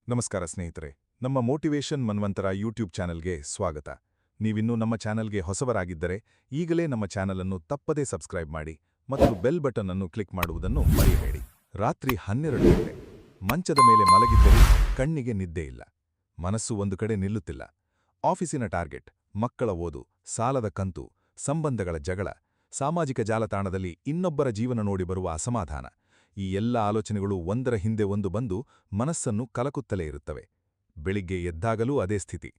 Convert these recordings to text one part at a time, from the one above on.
ನಮಸ್ಕಾರ ಸ್ನೇಹಿತರೆ, ನಮ್ಮ ಮೋಟಿವೇಶನ್ ಮನ್ವಂತರ ಯೂಟ್ಯೂಬ್ ಚಾನೆಲ್ಗೆ ಸ್ವಾಗತ. ನೀವಿನ್ನೂ ನಮ್ಮ ಚಾನೆಲ್ಗೆ ಹೊಸಬರಾಗಿದ್ದರೆ ಈಗಲೇ ನಮ್ಮ ಚಾನೆಲ್ ಅನ್ನು ತಪ್ಪದೇ ಸಬ್ಸ್ಕ್ರೈಬ್ ಮಾಡಿ ಮತ್ತು ಬೆಲ್ ಬಟನ್ ಅನ್ನು ಕ್ಲಿಕ್ ಮಾಡುವುದನ್ನು ಮರೆಯಬೇಡಿ. ರಾತ್ರಿ 12 ಗಂಟೆ. ಮಂಚದ ಮೇಲೆ ಮಲಗಿದ್ದರೂ ಕಣ್ಣಿಗೆ ನಿದ್ದೆ ಇಲ್ಲ. ಮನಸ್ಸು ಒಂದು ಕಡೆ ನಿಲ್ಲುತ್ತಿಲ್ಲ. ಆಫೀಸಿನ ಟಾರ್ಗೆಟ್, ಮಕ್ಕಳ ಓದು, ಸಾಲದ ಕಂತು, ಸಂಬಂಧಗಳ ಜಗಳ, ಸಾಮಾಜಿಕ ಜಾಲತಾಣದಲ್ಲಿ ಇನ್ನೊಬ್ಬರ ಜೀವನ ನೋಡಿ ಬರುವ ಅಸಮಾಧಾನ. ಈ ಎಲ್ಲ ಆಲೋಚನೆಗಳು ಒಂದರ ಹಿಂದೆ ಒಂದು ಬಂದು ಮನಸ್ಸನ್ನು ಕಲಕುತ್ತಲೇ ಇರುತ್ತವೆ. ಬೆಳಿಗ್ಗೆ ಎದ್ದಾಗಲೂ ಅದೇ ಸ್ಥಿತಿ.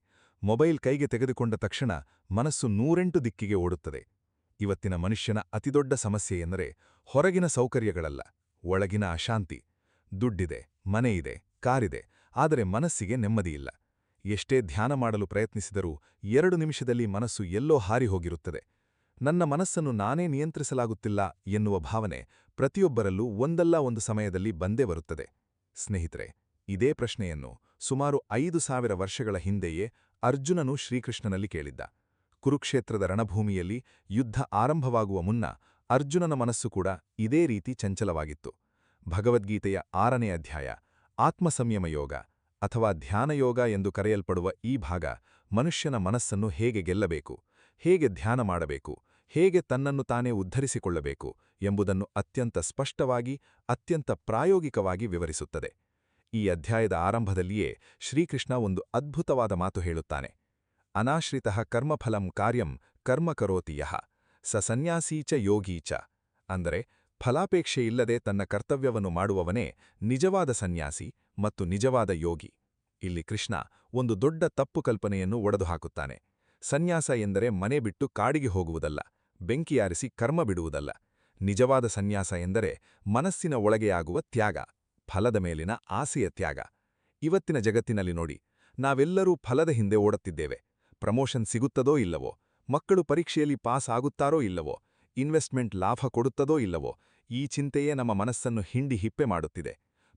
ಮೊಬೈಲ್ ಕೈಗೆ ತೆಗೆದುಕೊಂಡ ತಕ್ಷಣ ಮನಸ್ಸು 108 ದಿಕ್ಕಿಗೆ ಓಡುತ್ತದೆ. ಇವತ್ತಿನ ಮನುಷ್ಯನ ಅತಿದೊಡ್ಡ ಸಮಸ್ಯೆ ಎಂದರೆ ಹೊರಗಿನ ಸೌಕರ್ಯಗಳಲ್ಲ, ಒಳಗಿನ ಅಶಾಂತಿ. ದುಡ್ಡಿದೆ, ಮನೆಯಿದೆ, ಕಾರಿದೆ, ಆದರೆ ಮನಸ್ಸಿಗೆ ನೆಮ್ಮದಿಯಿಲ್ಲ. ಎಷ್ಟೇ ಧ್ಯಾನ ಮಾಡಲು ಪ್ರಯತ್ನಿಸಿದರೂ 2 ನಿಮಿಷದಲ್ಲಿ ಮನಸ್ಸು ಎಲ್ಲೋ ಹಾರಿ ಹೋಗಿರುತ್ತದೆ. ನನ್ನ ಮನಸ್ಸನ್ನು ನಾನೇ ನಿಯಂತ್ರಿಸಲಾಗುತ್ತಿಲ್ಲ ಎನ್ನುವ ಭಾವನೆ ಪ್ರತಿಯೊಬ್ಬರಲ್ಲೂ ಒಂದಲ್ಲ ಒಂದು ಸಮಯದಲ್ಲಿ ಬಂದೇ ಬರುತ್ತದೆ. ಸ್ನೇಹಿತರೆ, ಇದೇ ಪ್ರಶ್ನೆಯನ್ನು ಸುಮಾರು 5000 ವರ್ಷಗಳ ಹಿಂದೆಯೇ ಅರ್ಜುನನು ಶ್ರೀಕೃಷ್ಣನಲ್ಲಿ ಕೇಳಿದ್ದ. ಕುರುಕ್ಷೇತ್ರದ ರಣಭೂಮಿಯಲ್ಲಿ ಯುದ್ಧ ಆರಂಭವಾಗುವ ಮುನ್ನ ಅರ್ಜುನನ ಮನಸ್ಸು ಕೂಡ ಇದೇ ರೀತಿ ಚಂಚಲವಾಗಿತ್ತು. ಭಗವದ್ಗೀತೆಯ 6ನೇ ಅಧ್ಯಾಯ, ಆತ್ಮಸಂಯಮ ಯೋಗ ಅಥವಾ ಧ್ಯಾನಯೋಗ ಎಂದು ಕರೆಯಲ್ಪಡುವ ಈ ಭಾಗ ಮನುಷ್ಯನ ಮನಸ್ಸನ್ನು ಹೇಗೆ ಗೆಲ್ಲಬೇಕು, ಹೇಗೆ ಧ್ಯಾನ ಮಾಡಬೇಕು, ಹೇಗೆ ತನ್ನನ್ನು ತಾನೇ ಉದ್ಧರಿಸಿಕೊಳ್ಳಬೇಕು ಎಂಬುದನ್ನು ಅತ್ಯಂತ ಸ್ಪಷ್ಟವಾಗಿ, ಅತ್ಯಂತ ಪ್ರಾಯೋಗಿಕವಾಗಿ ವಿವರಿಸುತ್ತದೆ. ಈ ಅಧ್ಯಾಯದ ಆರಂಭದಲ್ಲಿಯೇ ಶ್ರೀಕೃಷ್ಣ ಒಂದು ಅದ್ಭುತವಾದ ಮಾತು ಹೇಳುತ್ತಾನೆ. ಅನಾಶ್ರಿತಃ ಕರ್ಮಫಲಂ ಕಾರ್ಯಂ ಕರ್ಮ ಕರೋತಿ ಯಃ ಸ ಸನ್ಯಾಸೀ ಚ ಯೋಗೀ ಚ. ಅಂದರೆ ಫಲಾಪೇಕ್ಷೆಯಿಲ್ಲದೆ ತನ್ನ ಕರ್ತವ್ಯವನ್ನು ಮಾಡುವವನೇ ನಿಜವಾದ ಸನ್ಯಾಸಿ ಮತ್ತು ನಿಜವಾದ ಯೋಗಿ. ಇಲ್ಲಿ ಕೃಷ್ಣ ಒಂದು ದೊಡ್ಡ ತಪ್ಪು ಕಲ್ಪನೆಯನ್ನು ಒಡೆದುಹಾಕುತ್ತಾನೆ. ಸನ್ಯಾಸ ಎಂದರೆ ಮನೆ ಬಿಟ್ಟು ಕಾಡಿಗೆ ಹೋಗುವುದಲ್ಲ, ಬೆಂಕಿಯಾರಿಸಿ ಕರ್ಮ ಬಿಡುವುದಲ್ಲ. ನಿಜವಾದ ಸನ್ಯಾಸ ಎಂದರೆ ಮನಸ್ಸಿನ ಒಳಗೆಯಾಗುವ ತ್ಯಾಗ, ಫಲದ ಮೇಲಿನ ಆಸೆಯ ತ್ಯಾಗ. ಇವತ್ತಿನ ಜಗತ್ತಿನಲ್ಲಿ ನೋಡಿ, ನಾವೆಲ್ಲರೂ ಫಲದ ಹಿಂದೆ ಓಡುತ್ತಿದ್ದೇವೆ. ಪ್ರಮೋಷನ್ ಸಿಗುತ್ತದೋ ಇಲ್ಲವೋ, ಮಕ್ಕಳು ಪರೀಕ್ಷೆಯಲ್ಲಿ ಪಾಸ್ ಆಗುತ್ತಾರೋ ಇಲ್ಲವೋ, ಇನ್ವೆಸ್ಟ್ಮೆಂಟ್ ಲಾಭ ಕೊಡುತ್ತದೋ ಇಲ್ಲವೋ, ಈ ಚಿಂತೆಯೇ ನಮ್ಮ ಮನಸ್ಸನ್ನು ಹಿಂಡಿ ಹಿಪ್ಪೆ ಮಾಡುತ್ತಿದೆ.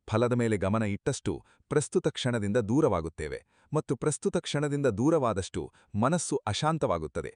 ಫಲದ ಮೇಲೆ ಗಮನ ಇಟ್ಟಷ್ಟು ಪ್ರಸ್ತುತ ಕ್ಷಣದಿಂದ ದೂರವಾಗುತ್ತೇವೆ ಮತ್ತು ಪ್ರಸ್ತುತ ಕ್ಷಣದಿಂದ ದೂರವಾದಷ್ಟು ಮನಸ್ಸು ಅಶಾಂತವಾಗುತ್ತದೆ.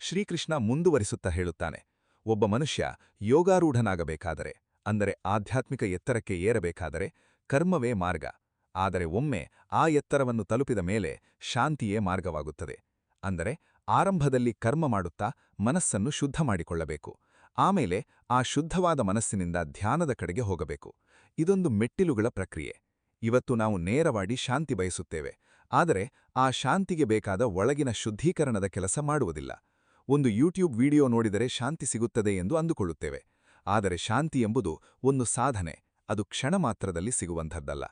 ಶ್ರೀಕೃಷ್ಣ ಮುಂದುವರಿಸುತ್ತಾ ಹೇಳುತ್ತಾನೆ, ಒಬ್ಬ ಮನುಷ್ಯ ಯೋಗಾರೂಢನಾಗಬೇಕಾದರೆ, ಅಂದರೆ ಆಧ್ಯಾತ್ಮಿಕ ಎತ್ತರಕ್ಕೆ ಏರಬೇಕಾದರೆ ಕರ್ಮವೇ ಮಾರ್ಗ. ಆದರೆ ಒಮ್ಮೆ ಆ ಎತ್ತರವನ್ನು ತಲುಪಿದ ಮೇಲೆ ಶಾಂತಿಯೇ ಮಾರ್ಗವಾಗುತ್ತದೆ. ಅಂದರೆ ಆರಂಭದಲ್ಲಿ ಕರ್ಮ ಮಾಡುತ್ತಾ ಮನಸ್ಸನ್ನು ಶುದ್ಧ ಮಾಡಿಕೊಳ್ಳಬೇಕು. ಆಮೇಲೆ ಆ ಶುದ್ಧವಾದ ಮನಸ್ಸಿನಿಂದ ಧ್ಯಾನದ ಕಡೆಗೆ ಹೋಗಬೇಕು. ಇದೊಂದು ಮೆಟ್ಟಿಲುಗಳ ಪ್ರಕ್ರಿಯೆ. ಇವತ್ತು ನಾವು ನೇರವಾಗಿ ಶಾಂತಿ ಬಯಸುತ್ತೇವೆ, ಆದರೆ ಆ ಶಾಂತಿಗೆ ಬೇಕಾದ ಒಳಗಿನ ಶುದ್ಧೀಕರಣದ ಕೆಲಸ ಮಾಡುವುದಿಲ್ಲ. ಒಂದು ಯೂಟ್ಯೂಬ್ ವಿಡಿಯೋ ನೋಡಿದರೆ ಶಾಂತಿ ಸಿಗುತ್ತದೆ ಎಂದು ಅಂದುಕೊಳ್ಳುತ್ತೇವೆ. ಆದರೆ ಶಾಂತಿ ಎಂಬುದು ಒಂದು ಸಾಧನೆ, ಅದು ಕ್ಷಣ ಮಾತ್ರದಲ್ಲಿ ಸಿಗುವಂಥದ್ದಲ್ಲ.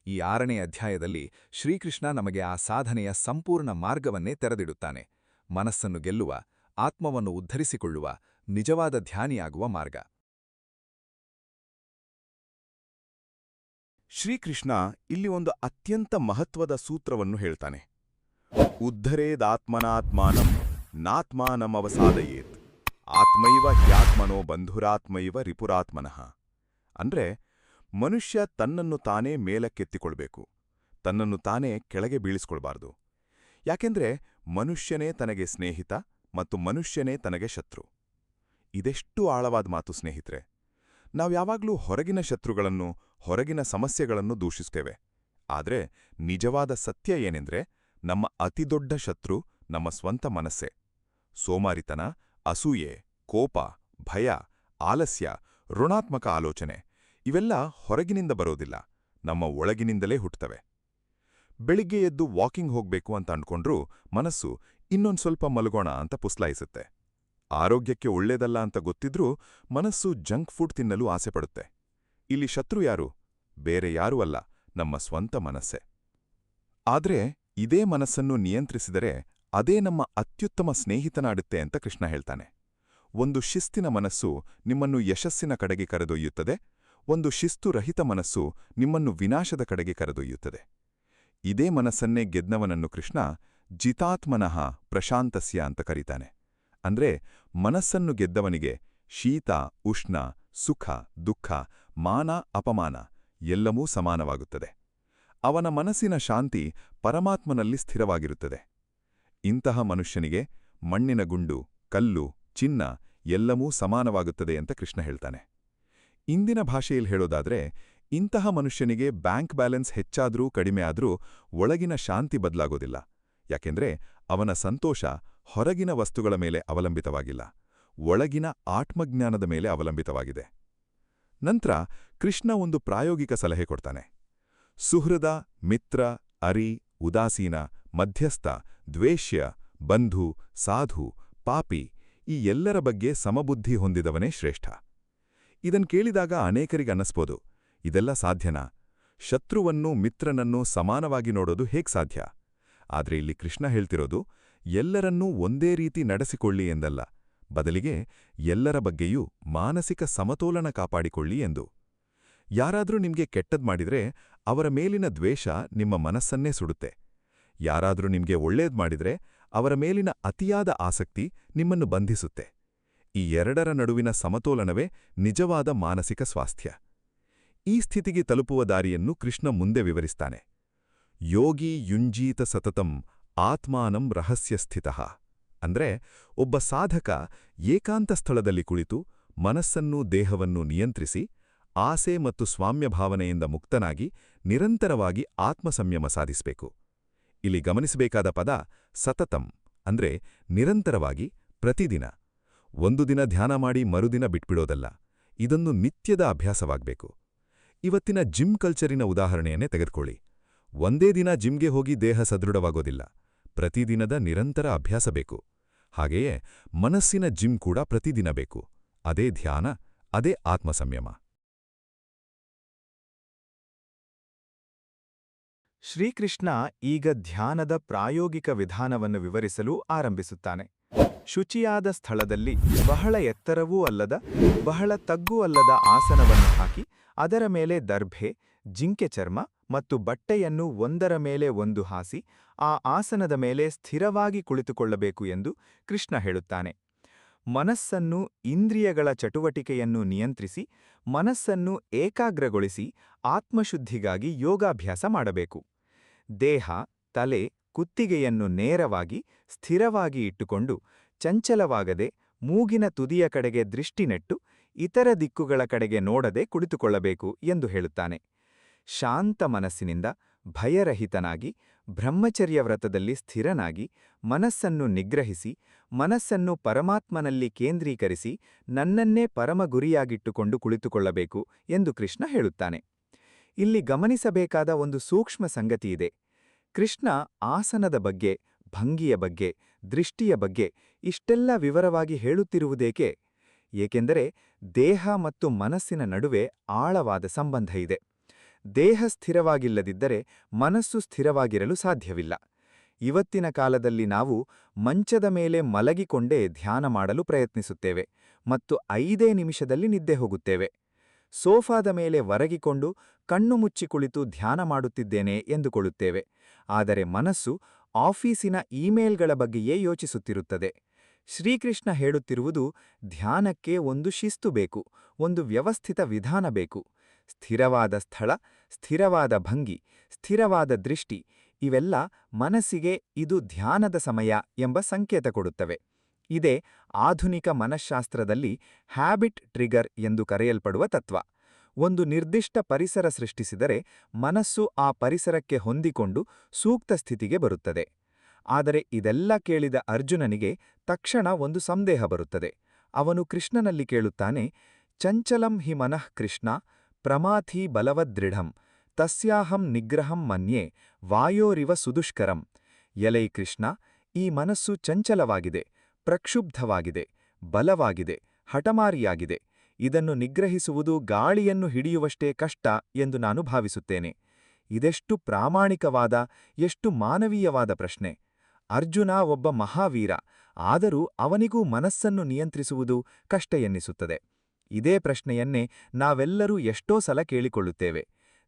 ಈ 6ನೇ ಅಧ್ಯಾಯದಲ್ಲಿ ಶ್ರೀಕೃಷ್ಣ ನಮಗೆ ಆ ಸಾಧನೆಯ ಸಂಪೂರ್ಣ ಮಾರ್ಗವನ್ನೇ ತೆರೆದಿಡುತ್ತಾನೆ. ಮನಸ್ಸನ್ನು ಗೆಲ್ಲುವ, ಆತ್ಮವನ್ನು ಉದ್ಧರಿಸಿಕೊಳ್ಳುವ, ನಿಜವಾದ ಧ್ಯಾನಿಯಾಗುವ ಮಾರ್ಗ. ಶ್ರೀಕೃಷ್ಣ ಇಲ್ಲಿ ಒಂದು ಅತ್ಯಂತ ಮಹತ್ವದ ಸೂತ್ರವನ್ನು ಹೇಳ್ತಾನೆ. ಉದ್ಧರೇದಾತ್ಮನಾತ್ಮಾನಂ ನಾತ್ಮಾನಮವಸಾದಯೇತ್ ಆತ್ಮೈವ ಹ್ಯಾತ್ಮನೋ ಬಂಧುರಾತ್ಮೈವ ರಿಪುರಾತ್ಮನಃ. ಅಂದ್ರೆ ಮನುಷ್ಯ ತನ್ನನ್ನು ತಾನೇ ಮೇಲಕ್ಕೆತ್ತಿಕೊಳ್ಬೇಕು, ತನ್ನನ್ನು ತಾನೇ ಕೆಳಗೆ ಬೀಳಿಸ್ಕೊಳ್ಬಾರ್ದು. ಯಾಕೆಂದ್ರೆ ಮನುಷ್ಯನೇ ತನಗೆ ಸ್ನೇಹಿತ ಮತ್ತು ಮನುಷ್ಯನೇ ತನಗೆ ಶತ್ರು. ಇದೆಷ್ಟು ಆಳವಾದ ಮಾತು ಸ್ನೇಹಿತರೆ. ನಾವ್ಯಾವಾಗ್ಲೂ ಹೊರಗಿನ ಶತ್ರುಗಳನ್ನು, ಹೊರಗಿನ ಸಮಸ್ಯೆಗಳನ್ನು ದೂಷಿಸ್ತೇವೆ. ಆದ್ರೆ ನಿಜವಾದ ಸತ್ಯ ಏನೆಂದ್ರೆ ನಮ್ಮ ಅತಿದೊಡ್ಡ ಶತ್ರು ನಮ್ಮ ಸ್ವಂತ ಮನಸ್ಸೇ. ಸೋಮಾರಿತನ, ಅಸೂಯೆ, ಕೋಪ, ಭಯ, ಆಲಸ್ಯ, ಋಣಾತ್ಮಕ ಆಲೋಚನೆ ಇವೆಲ್ಲ ಹೊರಗಿನಿಂದ ಬರೋದಿಲ್ಲ, ನಮ್ಮ ಒಳಗಿನಿಂದಲೇ ಹುಟ್ಟುತ್ತವೆ. ಬೆಳಿಗ್ಗೆ ಎದ್ದು ವಾಕಿಂಗ್ ಹೋಗ್ಬೇಕು ಅಂತ ಅಂದ್ಕೊಂಡ್ರೂ ಮನಸ್ಸು ಇನ್ನೊಂದು ಸ್ವಲ್ಪ ಮಲಗೋಣ ಅಂತ ಪುಸ್ಲಾಯಿಸುತ್ತೆ. ಆರೋಗ್ಯಕ್ಕೆ ಒಳ್ಳೇದಲ್ಲ ಅಂತ ಗೊತ್ತಿದ್ರೂ ಮನಸ್ಸು ಜಂಕ್ ಫುಡ್ ತಿನ್ನಲು ಆಸೆಪಡುತ್ತೆ. ಇಲ್ಲಿ ಶತ್ರು ಯಾರು? ಬೇರೆ ಯಾರೂ ಅಲ್ಲ, ನಮ್ಮ ಸ್ವಂತ ಮನಸ್ಸೇ. ಆದ್ರೆ ಇದೇ ಮನಸ್ಸನ್ನು ನಿಯಂತ್ರಿಸಿದರೆ ಅದೇ ನಮ್ಮ ಅತ್ಯುತ್ತಮ ಸ್ನೇಹಿತನಾಡುತ್ತೆ ಅಂತ ಕೃಷ್ಣ ಹೇಳ್ತಾನೆ. ಒಂದು ಶಿಸ್ತಿನ ಮನಸ್ಸು ನಿಮ್ಮನ್ನು ಯಶಸ್ಸಿನ ಕಡೆಗೆ ಕರೆದೊಯ್ಯುತ್ತದೆ, ಒಂದು ಶಿಸ್ತುರಹಿತ ಮನಸ್ಸು ನಿಮ್ಮನ್ನು ವಿನಾಶದ ಕಡೆಗೆ ಕರೆದೊಯ್ಯುತ್ತದೆ. ಇದೇ ಮನಸ್ಸನ್ನೇ ಗೆದ್ದವನನ್ನು ಕೃಷ್ಣ ಜಿತಾತ್ಮನಃ ಪ್ರಶಾಂತಸ್ಯ ಅಂತ ಕರೀತಾನೆ. ಅಂದ್ರೆ ಮನಸ್ಸನ್ನು ಗೆದ್ದವನಿಗೆ ಶೀತ, ಉಷ್ಣ, ಸುಖ, ದುಃಖ, ಮಾನ, ಅಪಮಾನ ಎಲ್ಲವೂ ಸಮಾನವಾಗುತ್ತದೆ. ಅವನ ಮನಸ್ಸಿನ ಶಾಂತಿ ಪರಮಾತ್ಮನಲ್ಲಿ ಸ್ಥಿರವಾಗಿರುತ್ತದೆ. ಇಂತಹ ಮನುಷ್ಯನಿಗೆ ಮಣ್ಣಿನ ಗುಂಡು, ಕಲ್ಲು, ಚಿನ್ನ ಎಲ್ಲವೂ ಸಮಾನವಾಗುತ್ತದೆ ಅಂತ ಕೃಷ್ಣ ಹೇಳ್ತಾನೆ. ಇಂದಿನ ಭಾಷೆಯಲ್ಲಿ ಹೇಳೋದಾದ್ರೆ ಇಂತಹ ಮನುಷ್ಯನಿಗೆ ಬ್ಯಾಂಕ್ ಬ್ಯಾಲೆನ್ಸ್ ಹೆಚ್ಚಾದ್ರೂ ಕಡಿಮೆ ಆದ್ರೂ ಒಳಗಿನ ಶಾಂತಿ ಬದಲಾಗೋದಿಲ್ಲ. ಯಾಕೆಂದ್ರೆ ಅವನ ಸಂತೋಷ ಹೊರಗಿನ ವಸ್ತುಗಳ ಮೇಲೆ ಅವಲಂಬಿತವಾಗಿಲ್ಲ, ಒಳಗಿನ ಆತ್ಮಜ್ಞಾನದ ಮೇಲೆ ಅವಲಂಬಿತವಾಗಿದೆ. ನಂತರ ಕೃಷ್ಣ ಒಂದು ಪ್ರಾಯೋಗಿಕ ಸಲಹೆ ಕೊಡ್ತಾನೆ. ಸುಹೃದ, ಮಿತ್ರ, ಅರಿ, ಉದಾಸೀನ, ಮಧ್ಯಸ್ಥ, ದ್ವೇಷ್ಯ, ಬಂಧು, ಸಾಧು, ಪಾಪಿ ಈ ಎಲ್ಲರ ಬಗ್ಗೆ ಸಮಬುದ್ಧಿ ಹೊಂದಿದವನೇ ಶ್ರೇಷ್ಠ. ಇದನ್ ಕೇಳಿದಾಗ ಅನೇಕರಿಗನ್ನಿಸ್ಬೋದು, ಇದೆಲ್ಲ ಸಾಧ್ಯನಾ? ಶತ್ರುವನ್ನು ಮಿತ್ರನನ್ನು ಸಮಾನವಾಗಿ ನೋಡೋದು ಹೇಗ್ ಸಾಧ್ಯ? ಆದ್ರೆ ಇಲ್ಲಿ ಕೃಷ್ಣ ಹೇಳ್ತಿರೋದು ಎಲ್ಲರನ್ನೂ ಒಂದೇ ರೀತಿ ನಡೆಸಿಕೊಳ್ಳಿ ಎಂದಲ್ಲ, ಬದಲಿಗೆ ಎಲ್ಲರ ಬಗ್ಗೆಯೂ ಮಾನಸಿಕ ಸಮತೋಲನ ಕಾಪಾಡಿಕೊಳ್ಳಿ ಎಂದು. ಯಾರಾದ್ರೂ ನಿಮ್ಗೆ ಕೆಟ್ಟದ್ ಮಾಡಿದ್ರೆ ಅವರ ಮೇಲಿನ ದ್ವೇಷ ನಿಮ್ಮ ಮನಸ್ಸನ್ನೇ ಸುಡುತ್ತೆ. ಯಾರಾದ್ರೂ ನಿಮ್ಗೆ ಒಳ್ಳೇದ್ ಮಾಡಿದ್ರೆ ಅವರ ಮೇಲಿನ ಅತಿಯಾದ ಆಸಕ್ತಿ ನಿಮ್ಮನ್ನು ಬಂಧಿಸುತ್ತೆ. ಈ ಎರಡರ ನಡುವಿನ ಸಮತೋಲನವೇ ನಿಜವಾದ ಮಾನಸಿಕ ಸ್ವಾಸ್ಥ್ಯ. ಈ ಸ್ಥಿತಿಗೆ ತಲುಪುವ ದಾರಿಯನ್ನು ಕೃಷ್ಣ ಮುಂದೆ ವಿವರಿಸ್ತಾನೆ. ಯೋಗಿ ಯುಂಜೀತ ಸತತಂ ಆತ್ಮಾನಂ ರಹಸ್ಯ ಸ್ಥಿತಃ. ಅಂದ್ರೆ ಒಬ್ಬ ಸಾಧಕ ಏಕಾಂತ ಸ್ಥಳದಲ್ಲಿ ಕುಳಿತು ಮನಸ್ಸನ್ನೂ ದೇಹವನ್ನು ನಿಯಂತ್ರಿಸಿ ಆಸೆ ಮತ್ತು ಸ್ವಾಮ್ಯ ಭಾವನೆಯಿಂದ ಮುಕ್ತನಾಗಿ ನಿರಂತರವಾಗಿ ಆತ್ಮಸಂಯಮ ಸಾಧಿಸಬೇಕು. ಇಲ್ಲಿ ಗಮನಿಸಬೇಕಾದ ಪದ ಸತತಂ, ಅಂದ್ರೆ ನಿರಂತರವಾಗಿ, ಪ್ರತಿದಿನ. ಒಂದು ದಿನ ಧ್ಯಾನ ಮಾಡಿ ಮರುದಿನ ಬಿಟ್ಬಿಡೋದಲ್ಲ, ಇದೊಂದು ನಿತ್ಯದ ಅಭ್ಯಾಸವಾಗಬೇಕು. ಇವತ್ತಿನ ಜಿಮ್ ಕಲ್ಚರಿನ ಉದಾಹರಣೆಯನ್ನೇ ತೆಗೆದುಕೊಳ್ಳಿ. ಒಂದೇ ದಿನ ಜಿಮ್ಗೆ ಹೋಗಿ ದೇಹ ಸದೃಢವಾಗೋದಿಲ್ಲ, ಪ್ರತಿದಿನದ ನಿರಂತರ ಅಭ್ಯಾಸ ಬೇಕು. ಹಾಗೆಯೇ ಮನಸ್ಸಿನ ಜಿಮ್ ಕೂಡ ಪ್ರತಿದಿನ ಬೇಕು. ಅದೇ ಧ್ಯಾನ, ಅದೇ ಆತ್ಮಸಂಯಮ. ಶ್ರೀಕೃಷ್ಣ ಈಗ ಧ್ಯಾನದ ಪ್ರಾಯೋಗಿಕ ವಿಧಾನವನ್ನು ವಿವರಿಸಲು ಆರಂಭಿಸುತ್ತಾನೆ. ಶುಚಿಯಾದ ಸ್ಥಳದಲ್ಲಿ ಬಹಳ ಎತ್ತರವೂ ಅಲ್ಲದ, ಬಹಳ ತಗ್ಗೂ ಅಲ್ಲದ ಆಸನವನ್ನು ಹಾಕಿ ಅದರ ಮೇಲೆ ದರ್ಭೆ, ಜಿಂಕೆ ಚರ್ಮ ಮತ್ತು ಬಟ್ಟೆಯನ್ನು ಒಂದರ ಮೇಲೆ ಒಂದು ಹಾಸಿ ಆ ಆಸನದ ಮೇಲೆ ಸ್ಥಿರವಾಗಿ ಕುಳಿತುಕೊಳ್ಳಬೇಕು ಎಂದು ಕೃಷ್ಣ ಹೇಳುತ್ತಾನೆ. ಮನಸ್ಸನ್ನು, ಇಂದ್ರಿಯಗಳ ಚಟುವಟಿಕೆಯನ್ನು ನಿಯಂತ್ರಿಸಿ ಮನಸ್ಸನ್ನು ಏಕಾಗ್ರಗೊಳಿಸಿ ಆತ್ಮಶುದ್ಧಿಗಾಗಿ ಯೋಗಾಭ್ಯಾಸ ಮಾಡಬೇಕು. ದೇಹ, ತಲೆ, ಕುತ್ತಿಗೆಯನ್ನು ನೇರವಾಗಿ, ಸ್ಥಿರವಾಗಿ ಇಟ್ಟುಕೊಂಡು ಚಂಚಲವಾಗದೆ ಮೂಗಿನ ತುದಿಯ ಕಡೆಗೆ ದೃಷ್ಟಿನೆಟ್ಟು ಇತರ ದಿಕ್ಕುಗಳ ಕಡೆಗೆ ನೋಡದೆ ಕುಳಿತುಕೊಳ್ಳಬೇಕು ಎಂದು ಹೇಳುತ್ತಾನೆ. ಶಾಂತ ಮನಸ್ಸಿನಿಂದ ಭಯರಹಿತನಾಗಿ ಬ್ರಹ್ಮಚರ್ಯ ವ್ರತದಲ್ಲಿ ಸ್ಥಿರನಾಗಿ ಮನಸ್ಸನ್ನು ನಿಗ್ರಹಿಸಿ ಮನಸ್ಸನ್ನು ಪರಮಾತ್ಮನಲ್ಲಿ ಕೇಂದ್ರೀಕರಿಸಿ ನನ್ನನ್ನೇ ಪರಮ ಗುರಿಯಾಗಿಟ್ಟುಕೊಂಡು ಕುಳಿತುಕೊಳ್ಳಬೇಕು ಎಂದು ಕೃಷ್ಣ ಹೇಳುತ್ತಾನೆ. ಇಲ್ಲಿ ಗಮನಿಸಬೇಕಾದ ಒಂದು ಸೂಕ್ಷ್ಮ ಸಂಗತಿಯಿದೆ. ಕೃಷ್ಣ ಆಸನದ ಬಗ್ಗೆ, ಭಂಗಿಯ ಬಗ್ಗೆ, ದೃಷ್ಟಿಯ ಬಗ್ಗೆ ಇಷ್ಟೆಲ್ಲ ವಿವರವಾಗಿ ಹೇಳುತ್ತಿರುವುದೇಕೆ? ಏಕೆಂದರೆ ದೇಹ ಮತ್ತು ಮನಸ್ಸಿನ ನಡುವೆ ಆಳವಾದ ಸಂಬಂಧ ಇದೆ. ದೇಹ ಸ್ಥಿರವಾಗಿಲ್ಲದಿದ್ದರೆ ಮನಸ್ಸು ಸ್ಥಿರವಾಗಿರಲು ಸಾಧ್ಯವಿಲ್ಲ. ಇವತ್ತಿನ ಕಾಲದಲ್ಲಿ ನಾವು ಮಂಚದ ಮೇಲೆ ಮಲಗಿಕೊಂಡೇ ಧ್ಯಾನ ಮಾಡಲು ಪ್ರಯತ್ನಿಸುತ್ತೇವೆ ಮತ್ತು 5 ನಿಮಿಷದಲ್ಲಿ ನಿದ್ದೆ ಹೋಗುತ್ತೇವೆ. ಸೋಫಾದ ಮೇಲೆ ಒರಗಿಕೊಂಡು ಕಣ್ಣು ಮುಚ್ಚಿ ಕುಳಿತು ಧ್ಯಾನ ಮಾಡುತ್ತಿದ್ದೇನೆ ಎಂದುಕೊಳ್ಳುತ್ತೇವೆ. ಆದರೆ ಮನಸ್ಸು ಆಫೀಸಿನ ಇಮೇಲ್ಗಳ ಬಗ್ಗೆಯೇ ಯೋಚಿಸುತ್ತಿರುತ್ತದೆ. ಶ್ರೀಕೃಷ್ಣ ಹೇಳುತ್ತಿರುವುದು ಧ್ಯಾನಕ್ಕೆ ಒಂದು ಶಿಸ್ತು ಬೇಕು, ಒಂದು ವ್ಯವಸ್ಥಿತ ವಿಧಾನ ಬೇಕು. ಸ್ಥಿರವಾದ ಸ್ಥಳ, ಸ್ಥಿರವಾದ ಭಂಗಿ, ಸ್ಥಿರವಾದ ದೃಷ್ಟಿ ಇವೆಲ್ಲ ಮನಸ್ಸಿಗೆ ಇದು ಧ್ಯಾನದ ಸಮಯ ಎಂಬ ಸಂಕೇತ ಕೊಡುತ್ತವೆ. ಇದೇ ಆಧುನಿಕ ಮನಃಶಾಸ್ತ್ರದಲ್ಲಿ ಹ್ಯಾಬಿಟ್ ಟ್ರಿಗರ್ ಎಂದು ಕರೆಯಲ್ಪಡುವ ತತ್ವ. ಒಂದು ನಿರ್ದಿಷ್ಟ ಪರಿಸರ ಸೃಷ್ಟಿಸಿದರೆ ಮನಸ್ಸು ಆ ಪರಿಸರಕ್ಕೆ ಹೊಂದಿಕೊಂಡು ಸೂಕ್ತ ಸ್ಥಿತಿಗೆ ಬರುತ್ತದೆ. ಆದರೆ ಇದೆಲ್ಲ ಕೇಳಿದ ಅರ್ಜುನನಿಗೆ ತಕ್ಷಣ ಒಂದು ಸಂದೇಹ ಬರುತ್ತದೆ. ಅವನು ಕೃಷ್ಣನಲ್ಲಿ ಕೇಳುತ್ತಾನೆ, ಚಂಚಲಂ ಹಿ ಮನಃ ಕೃಷ್ಣ ಪ್ರಮಾಥಿ ಬಲವದೃಢಂ ತಸ್ಯಾಹಂ ನಿಗ್ರಹಂ ಮನ್ಯೆ ವಾಯೋರಿವ ಸುದುಷ್ಕರಂ. ಎಲೈ ಕೃಷ್ಣ, ಈ ಮನಸ್ಸು ಚಂಚಲವಾಗಿದೆ, ಪ್ರಕ್ಷುಬ್ಧವಾಗಿದೆ, ಬಲವಾಗಿದೆ, ಹಠಮಾರಿಯಾಗಿದೆ. ಇದನ್ನು ನಿಗ್ರಹಿಸುವುದು ಗಾಳಿಯನ್ನು ಹಿಡಿಯುವಷ್ಟೇ ಕಷ್ಟ ಎಂದು ನಾನು ಭಾವಿಸುತ್ತೇನೆ. ಇದೆಷ್ಟು ಪ್ರಾಮಾಣಿಕವಾದ, ಎಷ್ಟು ಮಾನವೀಯವಾದ ಪ್ರಶ್ನೆ. ಅರ್ಜುನ ಒಬ್ಬ ಮಹಾವೀರ, ಆದರೂ ಅವನಿಗೂ ಮನಸ್ಸನ್ನು ನಿಯಂತ್ರಿಸುವುದು ಕಷ್ಟ ಎನ್ನಿಸುತ್ತದೆ. ಇದೇ ಪ್ರಶ್ನೆಯನ್ನೇ ನಾವೆಲ್ಲರೂ ಎಷ್ಟೋ ಸಲ ಕೇಳಿಕೊಳ್ಳುತ್ತೇವೆ.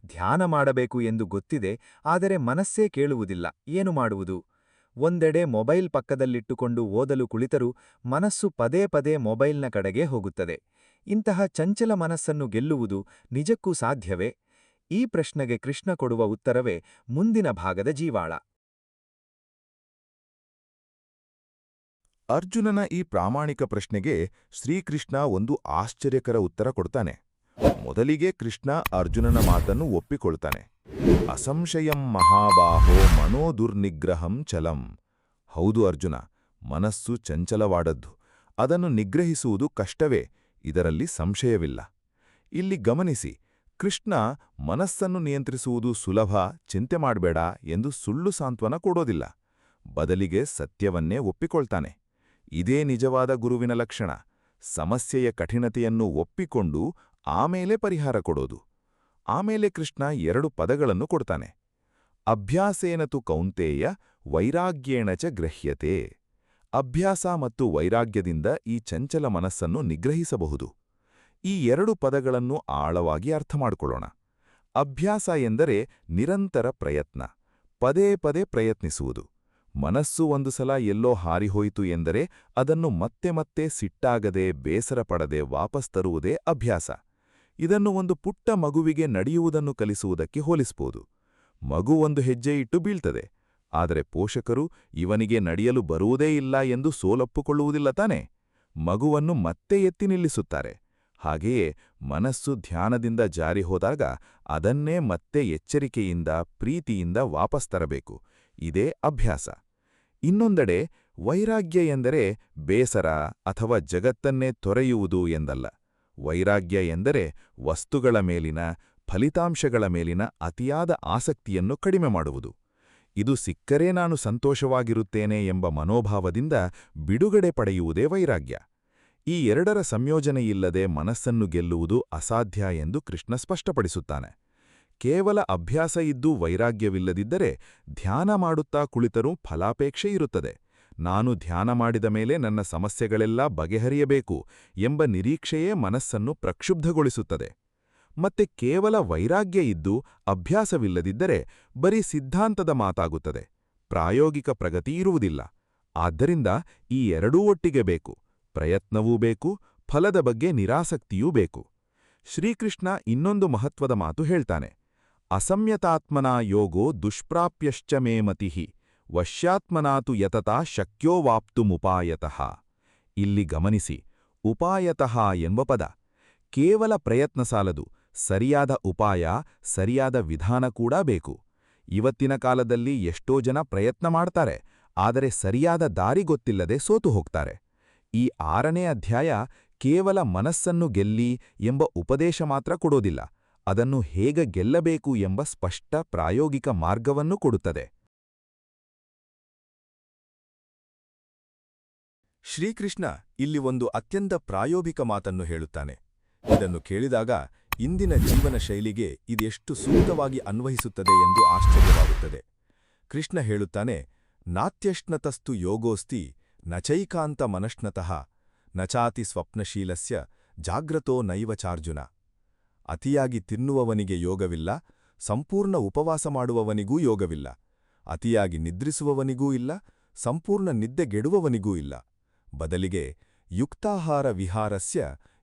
ಧ್ಯಾನ ಮಾಡಬೇಕು ಎಂದು ಗೊತ್ತಿದೆ, ಆದರೆ ಮನಸ್ಸೇ ಕೇಳುವುದಿಲ್ಲ. ಏನು ಮಾಡುವುದು? ಒಂದೆಡೆ ಮೊಬೈಲ್ ಪಕ್ಕದಲ್ಲಿಟ್ಟುಕೊಂಡು ಓದಲು ಕುಳಿತರೂ ಮನಸ್ಸು ಪದೇ ಪದೇ ಮೊಬೈಲ್ನ ಕಡೆಗೆ ಹೋಗುತ್ತದೆ. ಇಂತಹ ಚಂಚಲ ಮನಸ್ಸನ್ನು ಗೆಲ್ಲುವುದು ನಿಜಕ್ಕೂ ಸಾಧ್ಯವೇ? ಈ ಪ್ರಶ್ನೆಗೆ ಕೃಷ್ಣ ಕೊಡುವ ಉತ್ತರವೇ ಮುಂದಿನ ಭಾಗದ ಜೀವಾಳ. ಅರ್ಜುನನ ಈ ಪ್ರಾಮಾಣಿಕ ಪ್ರಶ್ನೆಗೆ ಶ್ರೀಕೃಷ್ಣ ಒಂದು ಆಶ್ಚರ್ಯಕರ ಉತ್ತರ ಕೊಡ್ತಾನೆ. ಮೊದಲಿಗೆ ಕೃಷ್ಣ ಅರ್ಜುನನ ಮಾತನ್ನು ಒಪ್ಪಿಕೊಳ್ತಾನೆ. ಅಸಂಶಯಂ ಮಹಾಬಾಹೋ ಮನೋದುರ್ನಿಗ್ರಹಂ ಚಲಂ. ಹೌದು ಅರ್ಜುನ, ಮನಸ್ಸು ಚಂಚಲವಾದದ್ದು. ಅದನ್ನು ನಿಗ್ರಹಿಸುವುದು ಕಷ್ಟವೇ, ಇದರಲ್ಲಿ ಸಂಶಯವಿಲ್ಲ. ಇಲ್ಲಿ ಗಮನಿಸಿ, ಕೃಷ್ಣ ಮನಸ್ಸನ್ನು ನಿಯಂತ್ರಿಸುವುದು ಸುಲಭ, ಚಿಂತೆ ಮಾಡಬೇಡ ಎಂದು ಸುಳ್ಳು ಸಾಂತ್ವನ ಕೊಡೋದಿಲ್ಲ. ಬದಲಿಗೆ ಸತ್ಯವನ್ನೇ ಒಪ್ಪಿಕೊಳ್ತಾನೆ. ಇದೇ ನಿಜವಾದ ಗುರುವಿನ ಲಕ್ಷಣ. ಸಮಸ್ಯೆಯ ಕಠಿಣತೆಯನ್ನು ಒಪ್ಪಿಕೊಂಡು ಆಮೇಲೆ ಪರಿಹಾರ ಕೊಡೋದು. ಆಮೇಲೆ ಕೃಷ್ಣ 2 ಪದಗಳನ್ನು ಕೊಡ್ತಾನೆ. ಅಭ್ಯಾಸೇನತು ಕೌಂತೇಯ ವೈರಾಗ್ಯೇಣ ಚ ಗೃಹ್ಯತೆ. ಅಭ್ಯಾಸ ಮತ್ತು ವೈರಾಗ್ಯದಿಂದ ಈ ಚಂಚಲ ಮನಸ್ಸನ್ನು ನಿಗ್ರಹಿಸಬಹುದು. ಈ 2 ಪದಗಳನ್ನು ಆಳವಾಗಿ ಅರ್ಥಮಾಡಿಕೊಳ್ಳೋಣ. ಅಭ್ಯಾಸ ಎಂದರೆ ನಿರಂತರ ಪ್ರಯತ್ನ, ಪದೇ ಪದೇ ಪ್ರಯತ್ನಿಸುವುದು. ಮನಸ್ಸು ಒಂದು ಸಲ ಎಲ್ಲೋ ಹಾರಿಹೋಯಿತು ಎಂದರೆ ಅದನ್ನು ಮತ್ತೆ ಮತ್ತೆ ಸಿಟ್ಟಾಗದೆ, ಬೇಸರ ಪಡದೆ ವಾಪಸ್ ತರುವುದೇ ಅಭ್ಯಾಸ. ಇದನ್ನು ಒಂದು ಪುಟ್ಟ ಮಗುವಿಗೆ ನಡೆಯುವುದನ್ನು ಕಲಿಸುವುದಕ್ಕೆ ಹೋಲಿಸಬಹುದು. ಮಗು ಒಂದು ಹೆಜ್ಜೆ ಇಟ್ಟು ಬೀಳ್ತದೆ, ಆದರೆ ಪೋಷಕರು ಇವನಿಗೆ ನಡೆಯಲು ಬರುವುದೇ ಇಲ್ಲ ಎಂದು ಸೋಲೊಪ್ಪುಕೊಳ್ಳುವುದಿಲ್ಲ ತಾನೆ. ಮಗುವನ್ನು ಮತ್ತೆ ಎತ್ತಿ ನಿಲ್ಲಿಸುತ್ತಾರೆ. ಹಾಗೆಯೇ ಮನಸ್ಸು ಧ್ಯಾನದಿಂದ ಜಾರಿ ಹೋದಾಗ ಅದನ್ನೇ ಮತ್ತೆ ಎಚ್ಚರಿಕೆಯಿಂದ, ಪ್ರೀತಿಯಿಂದ ವಾಪಸ್ ತರಬೇಕು. ಇದೇ ಅಭ್ಯಾಸ. ಇನ್ನೊಂದೆಡೆ ವೈರಾಗ್ಯ ಎಂದರೆ ಬೇಸರ ಅಥವಾ ಜಗತ್ತನ್ನೇ ತೊರೆಯುವುದು ಎಂದಲ್ಲ. ವೈರಾಗ್ಯ ಎಂದರೆ ವಸ್ತುಗಳ ಮೇಲಿನ, ಫಲಿತಾಂಶಗಳ ಮೇಲಿನ ಅತಿಯಾದ ಆಸಕ್ತಿಯನ್ನು ಕಡಿಮೆ ಮಾಡುವುದು. ಇದು ಸಿಕ್ಕರೆ ನಾನು ಸಂತೋಷವಾಗಿರುತ್ತೇನೆ ಎಂಬ ಮನೋಭಾವದಿಂದ ಬಿಡುಗಡೆ ಪಡೆಯುವುದೇ ವೈರಾಗ್ಯ. ಈ 2ರ ಸಂಯೋಜನೆಯಿಲ್ಲದೆ ಮನಸ್ಸನ್ನು ಗೆಲ್ಲುವುದು ಅಸಾಧ್ಯ ಎಂದು ಕೃಷ್ಣ ಸ್ಪಷ್ಟಪಡಿಸುತ್ತಾನೆ. ಕೇವಲ ಅಭ್ಯಾಸ ಇದ್ದು ವೈರಾಗ್ಯವಿಲ್ಲದಿದ್ದರೆ ಧ್ಯಾನ ಮಾಡುತ್ತಾ ಕುಳಿತರೂ ಫಲಾಪೇಕ್ಷೆ ಇರುತ್ತದೆ. ನಾನು ಧ್ಯಾನ ಮಾಡಿದ ಮೇಲೆ ನನ್ನ ಸಮಸ್ಯೆಗಳೆಲ್ಲ ಬಗೆಹರಿಯಬೇಕು ಎಂಬ ನಿರೀಕ್ಷೆಯೇ ಮನಸ್ಸನ್ನು ಪ್ರಕ್ಷುಬ್ಧಗೊಳಿಸುತ್ತದೆ. ಮತ್ತೆ ಕೇವಲ ವೈರಾಗ್ಯ ಇದ್ದು ಅಭ್ಯಾಸವಿಲ್ಲದಿದ್ದರೆ ಬರೀ ಸಿದ್ಧಾಂತದ ಮಾತಾಗುತ್ತದೆ, ಪ್ರಾಯೋಗಿಕ ಪ್ರಗತಿ ಇರುವುದಿಲ್ಲ. ಆದ್ದರಿಂದ ಈ 2 ಒಟ್ಟಿಗೆ ಬೇಕು. ಪ್ರಯತ್ನವೂ ಬೇಕು, ಫಲದ ಬಗ್ಗೆ ನಿರಾಸಕ್ತಿಯೂ ಬೇಕು. ಶ್ರೀಕೃಷ್ಣ ಇನ್ನೊಂದು ಮಹತ್ವದ ಮಾತು ಹೇಳ್ತಾನೆ. ಅಸಂಯತಾತ್ಮನಾ ಯೋಗೋ ದುಷ್ಪ್ರಾಪ್ಯಶ್ಚ ಮೇ ಮತಿಃ ವಶ್ಯಾತ್ಮನಾತು ಯತತಾ ಶಕ್ಯೋ ವಾಪ್ತುಮುಪಾಯತಃ. ಇಲ್ಲಿ ಗಮನಿಸಿ, ಉಪಾಯತಃ ಎಂಬ ಪದ. ಕೇವಲ ಪ್ರಯತ್ನ ಸಾಲದು, ಸರಿಯಾದ ಉಪಾಯ, ಸರಿಯಾದ ವಿಧಾನ ಕೂಡ ಬೇಕು. ಇವತ್ತಿನ ಕಾಲದಲ್ಲಿ ಎಷ್ಟೋ ಜನ ಪ್ರಯತ್ನ ಮಾಡ್ತಾರೆ, ಆದರೆ ಸರಿಯಾದ ದಾರಿ ಗೊತ್ತಿಲ್ಲದೆ ಸೋತು ಹೋಗ್ತಾರೆ. ಈ 6ನೇ ಅಧ್ಯಾಯ ಕೇವಲ ಮನಸ್ಸನ್ನು ಗೆಲ್ಲಿ ಎಂಬ ಉಪದೇಶ ಮಾತ್ರ ಕೊಡೋದಿಲ್ಲ, ಅದನ್ನು ಹೇಗೆ ಗೆಲ್ಲಬೇಕು ಎಂಬ ಸ್ಪಷ್ಟ ಪ್ರಾಯೋಗಿಕ ಮಾರ್ಗವನ್ನು ಕೊಡುತ್ತದೆ. ಶ್ರೀಕೃಷ್ಣ ಇಲ್ಲಿ ಒಂದು ಅತ್ಯಂತ ಪ್ರಾಯೋಗಿಕ ಮಾತನ್ನು ಹೇಳುತ್ತಾನೆ. ಇದನ್ನು ಕೇಳಿದಾಗ ಇಂದಿನ ಜೀವನ ಶೈಲಿಗೆ ಇದೆಷ್ಟು ಸೂಕ್ತವಾಗಿ ಅನ್ವಯಿಸುತ್ತದೆ ಎಂದು ಆಶ್ಚರ್ಯವಾಗುತ್ತದೆ. ಕೃಷ್ಣ ಹೇಳುತ್ತಾನೆ, ನಾತ್ಯಶ್ನತಸ್ತು ಯೋಗೋಸ್ತಿ ನಚೈಕಾಂತ ಮನಶ್ನತಃ ನಚಾತಿ ಸ್ವಪ್ನಶೀಲಸ್ಯ ಜಾಗ್ರತೋ ನೈವ ಚಾರ್ಜುನ. ಅತಿಯಾಗಿ ತಿನ್ನುವವನಿಗೆ ಯೋಗವಿಲ್ಲ, ಸಂಪೂರ್ಣ ಉಪವಾಸ ಮಾಡುವವನಿಗೂ ಯೋಗವಿಲ್ಲ. ಅತಿಯಾಗಿ ನಿದ್ರಿಸುವವನಿಗೂ ಇಲ್ಲ, ಸಂಪೂರ್ಣ ನಿದ್ದೆಗೆಡುವವನಿಗೂ ಇಲ್ಲ. ಬದಲಿಗೆ ಯುಕ್ತಾಹಾರ ವಿಹಾರಸ್ಯ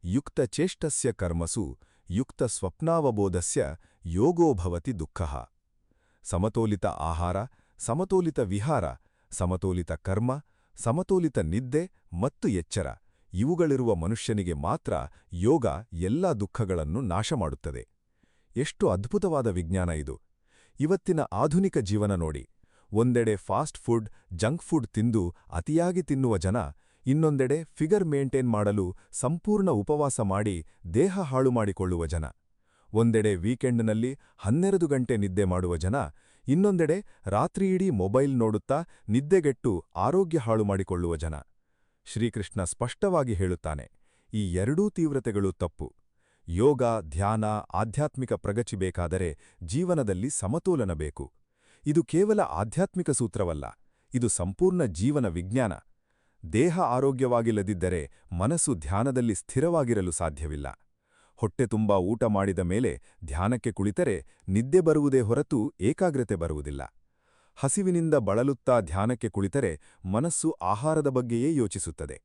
ಯುಕ್ತಚೇಷ್ಟಸ್ಯ ಕರ್ಮಸು ಯುಕ್ತ ಸ್ವಪ್ನಾವಬೋಧಸ್ಯ ಯೋಗೋ ಭವತಿ ದುಃಖಃ. ಸಮತೋಲಿತ ಆಹಾರ, ಸಮತೋಲಿತ ವಿಹಾರ, ಸಮತೋಲಿತ ಕರ್ಮ, ಸಮತೋಲಿತ ನಿದ್ದೆ ಮತ್ತು ಎಚ್ಚರ ಇವುಗಳಿರುವ ಮನುಷ್ಯನಿಗೆ ಮಾತ್ರ ಯೋಗ ಎಲ್ಲಾ ದುಃಖಗಳನ್ನು ನಾಶ ಮಾಡುತ್ತದೆ. ಎಷ್ಟು ಅದ್ಭುತವಾದ ವಿಜ್ಞಾನ ಇದು! ಇವತ್ತಿನ ಆಧುನಿಕ ಜೀವನ ನೋಡಿ. ಒಂದೆಡೆ ಫಾಸ್ಟ್ ಫುಡ್, ಜಂಕ್ ಫುಡ್ ತಿಂದು ಅತಿಯಾಗಿ ತಿನ್ನುವ ಜನ, ಇನ್ನೊಂದೆಡೆ ಫಿಗರ್ ಮೇಂಟೈನ್ ಮಾಡಲು ಸಂಪೂರ್ಣ ಉಪವಾಸ ಮಾಡಿ ದೇಹ ಹಾಳು ಮಾಡಿಕೊಳ್ಳುವ ಜನ. ಒಂದೆಡೆ ವೀಕೆಂಡ್ನಲ್ಲಿ 12 ಗಂಟೆ ನಿದ್ದೆ ಮಾಡುವ ಜನ, ಇನ್ನೊಂದೆಡೆ ರಾತ್ರಿಯಿಡೀ ಮೊಬೈಲ್ ನೋಡುತ್ತಾ ನಿದ್ದೆಗೆಟ್ಟು ಆರೋಗ್ಯ ಹಾಳು ಮಾಡಿಕೊಳ್ಳುವ ಜನ. ಶ್ರೀಕೃಷ್ಣ ಸ್ಪಷ್ಟವಾಗಿ ಹೇಳುತ್ತಾನೆ, ಈ 2 ತೀವ್ರತೆಗಳು ತಪ್ಪು. ಯೋಗ, ಧ್ಯಾನ, ಆಧ್ಯಾತ್ಮಿಕ ಪ್ರಗತಿ ಬೇಕಾದರೆ ಜೀವನದಲ್ಲಿ ಸಮತೋಲನ ಬೇಕು. ಇದು ಕೇವಲ ಆಧ್ಯಾತ್ಮಿಕ ಸೂತ್ರವಲ್ಲ, ಇದು ಸಂಪೂರ್ಣ ಜೀವನ ವಿಜ್ಞಾನ. ದೇಹ ಆರೋಗ್ಯವಾಗಿಲ್ಲದಿದ್ದರೆ ಮನಸ್ಸು ಧ್ಯಾನದಲ್ಲಿ ಸ್ಥಿರವಾಗಿರಲು ಸಾಧ್ಯವಿಲ್ಲ. ಹೊಟ್ಟೆ ತುಂಬಾ ಊಟ ಮಾಡಿದ ಮೇಲೆ ಧ್ಯಾನಕ್ಕೆ ಕುಳಿತರೆ ನಿದ್ದೆ ಬರುವುದೇ ಹೊರತು ಏಕಾಗ್ರತೆ ಬರುವುದಿಲ್ಲ. ಹಸಿವಿನಿಂದ ಬಳಲುತ್ತಾ ಧ್ಯಾನಕ್ಕೆ ಕುಳಿತರೆ ಮನಸ್ಸು ಆಹಾರದ ಬಗ್ಗೆಯೇ ಯೋಚಿಸುತ್ತದೆ.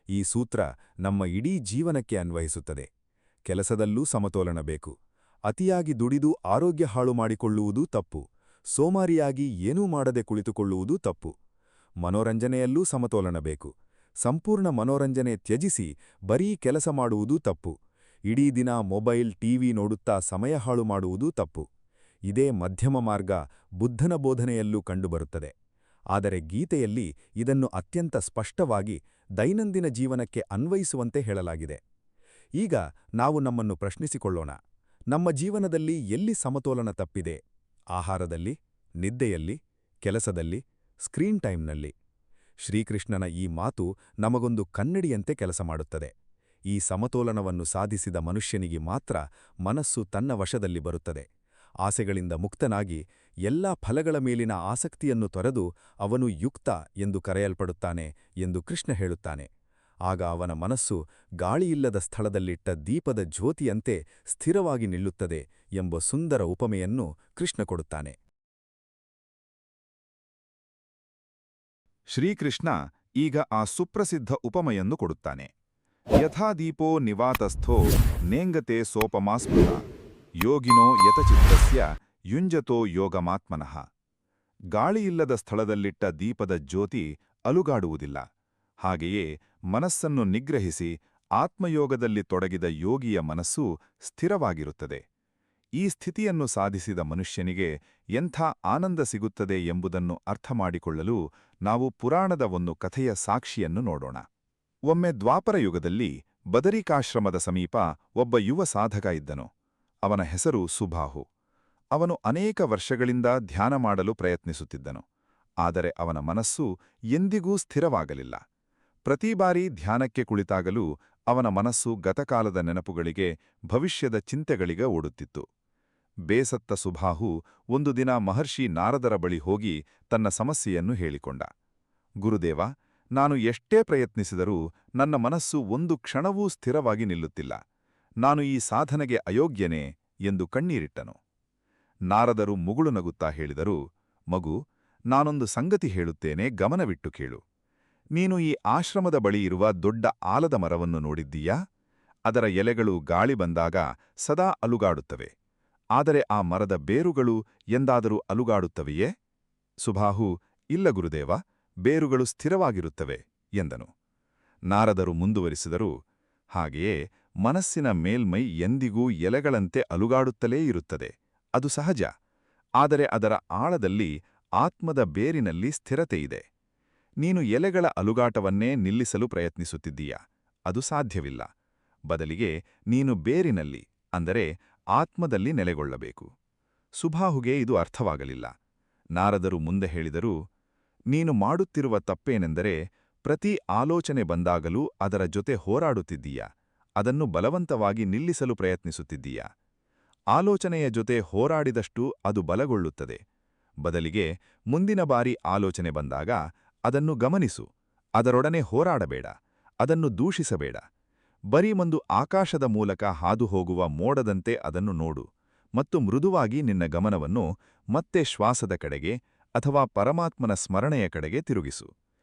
ಈ ಸೂತ್ರ ನಮ್ಮ ಇಡೀ ಜೀವನಕ್ಕೆ ಅನ್ವಯಿಸುತ್ತದೆ. ಕೆಲಸದಲ್ಲೂ ಸಮತೋಲನ ಬೇಕು. ಅತಿಯಾಗಿ ದುಡಿದು ಆರೋಗ್ಯ ಹಾಳು ಮಾಡಿಕೊಳ್ಳುವುದೂ ತಪ್ಪು. ಸೋಮಾರಿಯಾಗಿ ಏನೂ ಮಾಡದೆ ಕುಳಿತುಕೊಳ್ಳುವುದೂ ತಪ್ಪು. ಮನೋರಂಜನೆಯಲ್ಲೂ ಸಮತೋಲನ ಬೇಕು. ಸಂಪೂರ್ಣ ಮನೋರಂಜನೆ ತ್ಯಜಿಸಿ ಬರೀ ಕೆಲಸ ಮಾಡುವುದೂ ತಪ್ಪು. ಇಡೀ ದಿನ ಮೊಬೈಲ್ ಟಿವಿ ನೋಡುತ್ತಾ ಸಮಯ ಹಾಳು ಮಾಡುವುದೂ ತಪ್ಪು. ಇದೇ ಮಧ್ಯಮ ಮಾರ್ಗ ಬುದ್ಧನ ಬೋಧನೆಯಲ್ಲೂ ಕಂಡುಬರುತ್ತದೆ. ಆದರೆ ಗೀತೆಯಲ್ಲಿ ಇದನ್ನು ಅತ್ಯಂತ ಸ್ಪಷ್ಟವಾಗಿ ದೈನಂದಿನ ಜೀವನಕ್ಕೆ ಅನ್ವಯಿಸುವಂತೆ ಹೇಳಲಾಗಿದೆ. ಈಗ ನಾವು ನಮ್ಮನ್ನು ಪ್ರಶ್ನಿಸಿಕೊಳ್ಳೋಣ, ನಮ್ಮ ಜೀವನದಲ್ಲಿ ಎಲ್ಲಿ ಸಮತೋಲನ ತಪ್ಪಿದೆ? ಆಹಾರದಲ್ಲಿ, ನಿದ್ದೆಯಲ್ಲಿ, ಕೆಲಸದಲ್ಲಿ, ಸ್ಕ್ರೀನ್ ಟೈಮ್ನಲ್ಲಿ? ಶ್ರೀಕೃಷ್ಣನ ಈ ಮಾತು ನಮಗೊಂದು ಕನ್ನಡಿಯಂತೆ ಕೆಲಸ ಮಾಡುತ್ತದೆ. ಈ ಸಮತೋಲನವನ್ನು ಸಾಧಿಸಿದ ಮನುಷ್ಯನಿಗೆ ಮಾತ್ರ ಮನಸ್ಸು ತನ್ನ ವಶದಲ್ಲಿ ಬರುತ್ತದೆ. ಆಸೆಗಳಿಂದ ಮುಕ್ತನಾಗಿ ಎಲ್ಲಾ ಫಲಗಳ ಮೇಲಿನ ಆಸಕ್ತಿಯನ್ನು ತೊರೆದು ಅವನು ಯುಕ್ತ ಎಂದು ಕರೆಯಲ್ಪಡುತ್ತಾನೆ ಎಂದು ಕೃಷ್ಣ ಹೇಳುತ್ತಾನೆ. ಆಗ ಅವನ ಮನಸ್ಸು ಗಾಳಿಯಿಲ್ಲದ ಸ್ಥಳದಲ್ಲಿಟ್ಟ ದೀಪದ ಜ್ಯೋತಿಯಂತೆ ಸ್ಥಿರವಾಗಿ ನಿಲ್ಲುತ್ತದೆ ಎಂಬ ಸುಂದರ ಉಪಮೆಯನ್ನು ಕೃಷ್ಣ ಕೊಡುತ್ತಾನೆ. ಶ್ರೀಕೃಷ್ಣ ಈಗ ಆ ಸುಪ್ರಸಿದ್ಧ ಉಪಮೆಯನ್ನು ಕೊಡುತ್ತಾನೆ. ಯಥಾ ದೀಪೋ ನಿವಾತಸ್ಥೋ ನೇಂಗತೆ ಸೋಪಮಾಸ್ಮೃತ ಯೋಗಿನೋ ಯತಚಿತ್ತಸ್ಯ ಯುಂಜತೋ ಯೋಗಮಾತ್ಮನಃ. ಗಾಳಿಯಿಲ್ಲದ ಸ್ಥಳದಲ್ಲಿಟ್ಟ ದೀಪದ ಜ್ಯೋತಿ ಅಲುಗಾಡುವುದಿಲ್ಲ. ಹಾಗೆಯೇ ಮನಸ್ಸನ್ನು ನಿಗ್ರಹಿಸಿ ಆತ್ಮಯೋಗದಲ್ಲಿ ತೊಡಗಿದ ಯೋಗಿಯ ಮನಸ್ಸು ಸ್ಥಿರವಾಗಿರುತ್ತದೆ. ಈ ಸ್ಥಿತಿಯನ್ನು ಸಾಧಿಸಿದ ಮನುಷ್ಯನಿಗೆ ಎಂಥ ಆನಂದ ಸಿಗುತ್ತದೆ ಎಂಬುದನ್ನು ಅರ್ಥಮಾಡಿಕೊಳ್ಳಲು ನಾವು ಪುರಾಣದ ಒಂದು ಕಥೆಯ ಸಾಕ್ಷಿಯನ್ನು ನೋಡೋಣ. ಒಮ್ಮೆ ದ್ವಾಪರಯುಗದಲ್ಲಿ ಬದರಿಕಾಶ್ರಮದ ಸಮೀಪ ಒಬ್ಬ ಯುವ ಸಾಧಕ ಇದ್ದನು. ಅವನ ಹೆಸರು ಸುಬಾಹು. ಅವನು ಅನೇಕ ವರ್ಷಗಳಿಂದ ಧ್ಯಾನ ಮಾಡಲು ಪ್ರಯತ್ನಿಸುತ್ತಿದ್ದನು. ಆದರೆ ಅವನ ಮನಸ್ಸು ಎಂದಿಗೂ ಸ್ಥಿರವಾಗಲಿಲ್ಲ. ಪ್ರತಿ ಬಾರಿ ಧ್ಯಾನಕ್ಕೆ ಕುಳಿತಾಗಲೂ ಅವನ ಮನಸ್ಸು ಗತಕಾಲದ ನೆನಪುಗಳಿಗೆ, ಭವಿಷ್ಯದ ಚಿಂತೆಗಳಿಗೆ ಓಡುತ್ತಿತ್ತು. ಬೇಸತ್ತ ಸುಬಾಹು ಒಂದು ದಿನ ಮಹರ್ಷಿ ನಾರದರ ಬಳಿ ಹೋಗಿ ತನ್ನ ಸಮಸ್ಯೆಯನ್ನು ಹೇಳಿಕೊಂಡ. ಗುರುದೇವ, ನಾನು ಎಷ್ಟೇ ಪ್ರಯತ್ನಿಸಿದರೂ ನನ್ನ ಮನಸ್ಸು ಒಂದು ಕ್ಷಣವೂ ಸ್ಥಿರವಾಗಿ ನಿಲ್ಲುತ್ತಿಲ್ಲ. ನಾನು ಈ ಸಾಧನೆಗೆ ಅಯೋಗ್ಯನೇ ಎಂದು ಕಣ್ಣೀರಿಟ್ಟನು. ನಾರದರು ಮುಗುಳು ನಗುತ್ತಾ ಹೇಳಿದರು, ಮಗು, ನಾನೊಂದು ಸಂಗತಿ ಹೇಳುತ್ತೇನೆ, ಗಮನವಿಟ್ಟು ಕೇಳು. ನೀನು ಈ ಆಶ್ರಮದ ಬಳಿ ಇರುವ ದೊಡ್ಡ ಆಲದ ಮರವನ್ನು ನೋಡಿದ್ದೀಯಾ? ಅದರ ಎಲೆಗಳು ಗಾಳಿ ಬಂದಾಗ ಸದಾ ಅಲುಗಾಡುತ್ತವೆ. ಆದರೆ ಆ ಮರದ ಬೇರುಗಳು ಎಂದಾದರೂ ಅಲುಗಾಡುತ್ತವೆಯೇ? ಸುಬಾಹು, ಇಲ್ಲ ಗುರುದೇವ, ಬೇರುಗಳು ಸ್ಥಿರವಾಗಿರುತ್ತವೆ ಎಂದನು. ನಾರದರು ಮುಂದುವರಿಸಿದರು, ಹಾಗೆಯೇ ಮನಸ್ಸಿನ ಮೇಲ್ಮೈ ಎಂದಿಗೂ ಎಲೆಗಳಂತೆ ಅಲುಗಾಡುತ್ತಲೇ ಇರುತ್ತದೆ. ಅದು ಸಹಜ. ಆದರೆ ಅದರ ಆಳದಲ್ಲಿ, ಆತ್ಮದ ಬೇರಿನಲ್ಲಿ ಸ್ಥಿರತೆಯಿದೆ. ನೀನು ಎಲೆಗಳ ಅಲುಗಾಟವನ್ನೇ ನಿಲ್ಲಿಸಲು ಪ್ರಯತ್ನಿಸುತ್ತಿದ್ದೀಯ. ಅದು ಸಾಧ್ಯವಿಲ್ಲ. ಬದಲಿಗೆ ನೀನು ಬೇರಿನಲ್ಲಿ, ಅಂದರೆ ಆತ್ಮದಲ್ಲಿ ನೆಲೆಗೊಳ್ಳಬೇಕು. ಸುಬಾಹುಗೆ ಇದು ಅರ್ಥವಾಗಲಿಲ್ಲ. ನಾರದರು ಮುಂದೆ ಹೇಳಿದರು, ನೀನು ಮಾಡುತ್ತಿರುವ ತಪ್ಪೇನೆಂದರೆ ಪ್ರತಿ ಆಲೋಚನೆ ಬಂದಾಗಲೂ ಅದರ ಜೊತೆ ಹೋರಾಡುತ್ತಿದ್ದೀಯ. ಅದನ್ನು ಬಲವಂತವಾಗಿ ನಿಲ್ಲಿಸಲು ಪ್ರಯತ್ನಿಸುತ್ತಿದ್ದೀಯ. ಆಲೋಚನೆಯ ಜೊತೆ ಹೋರಾಡಿದಷ್ಟು ಅದು ಬಲಗೊಳ್ಳುತ್ತದೆ. ಬದಲಿಗೆ ಮುಂದಿನ ಬಾರಿ ಆಲೋಚನೆ ಬಂದಾಗ ಅದನ್ನು ಗಮನಿಸು. ಅದರೊಡನೆ ಹೋರಾಡಬೇಡ. ಅದನ್ನು ದೂಷಿಸಬೇಡ. ಬರೀ ಒಂದು ಆಕಾಶದ ಮೂಲಕ ಹಾದುಹೋಗುವ ಮೋಡದಂತೆ ಅದನ್ನು ನೋಡು ಮತ್ತು ಮೃದುವಾಗಿ ನಿನ್ನ ಗಮನವನ್ನು ಮತ್ತೆ ಶ್ವಾಸದ ಕಡೆಗೆ ಅಥವಾ ಪರಮಾತ್ಮನ ಸ್ಮರಣೆಯ ಕಡೆಗೆ ತಿರುಗಿಸು.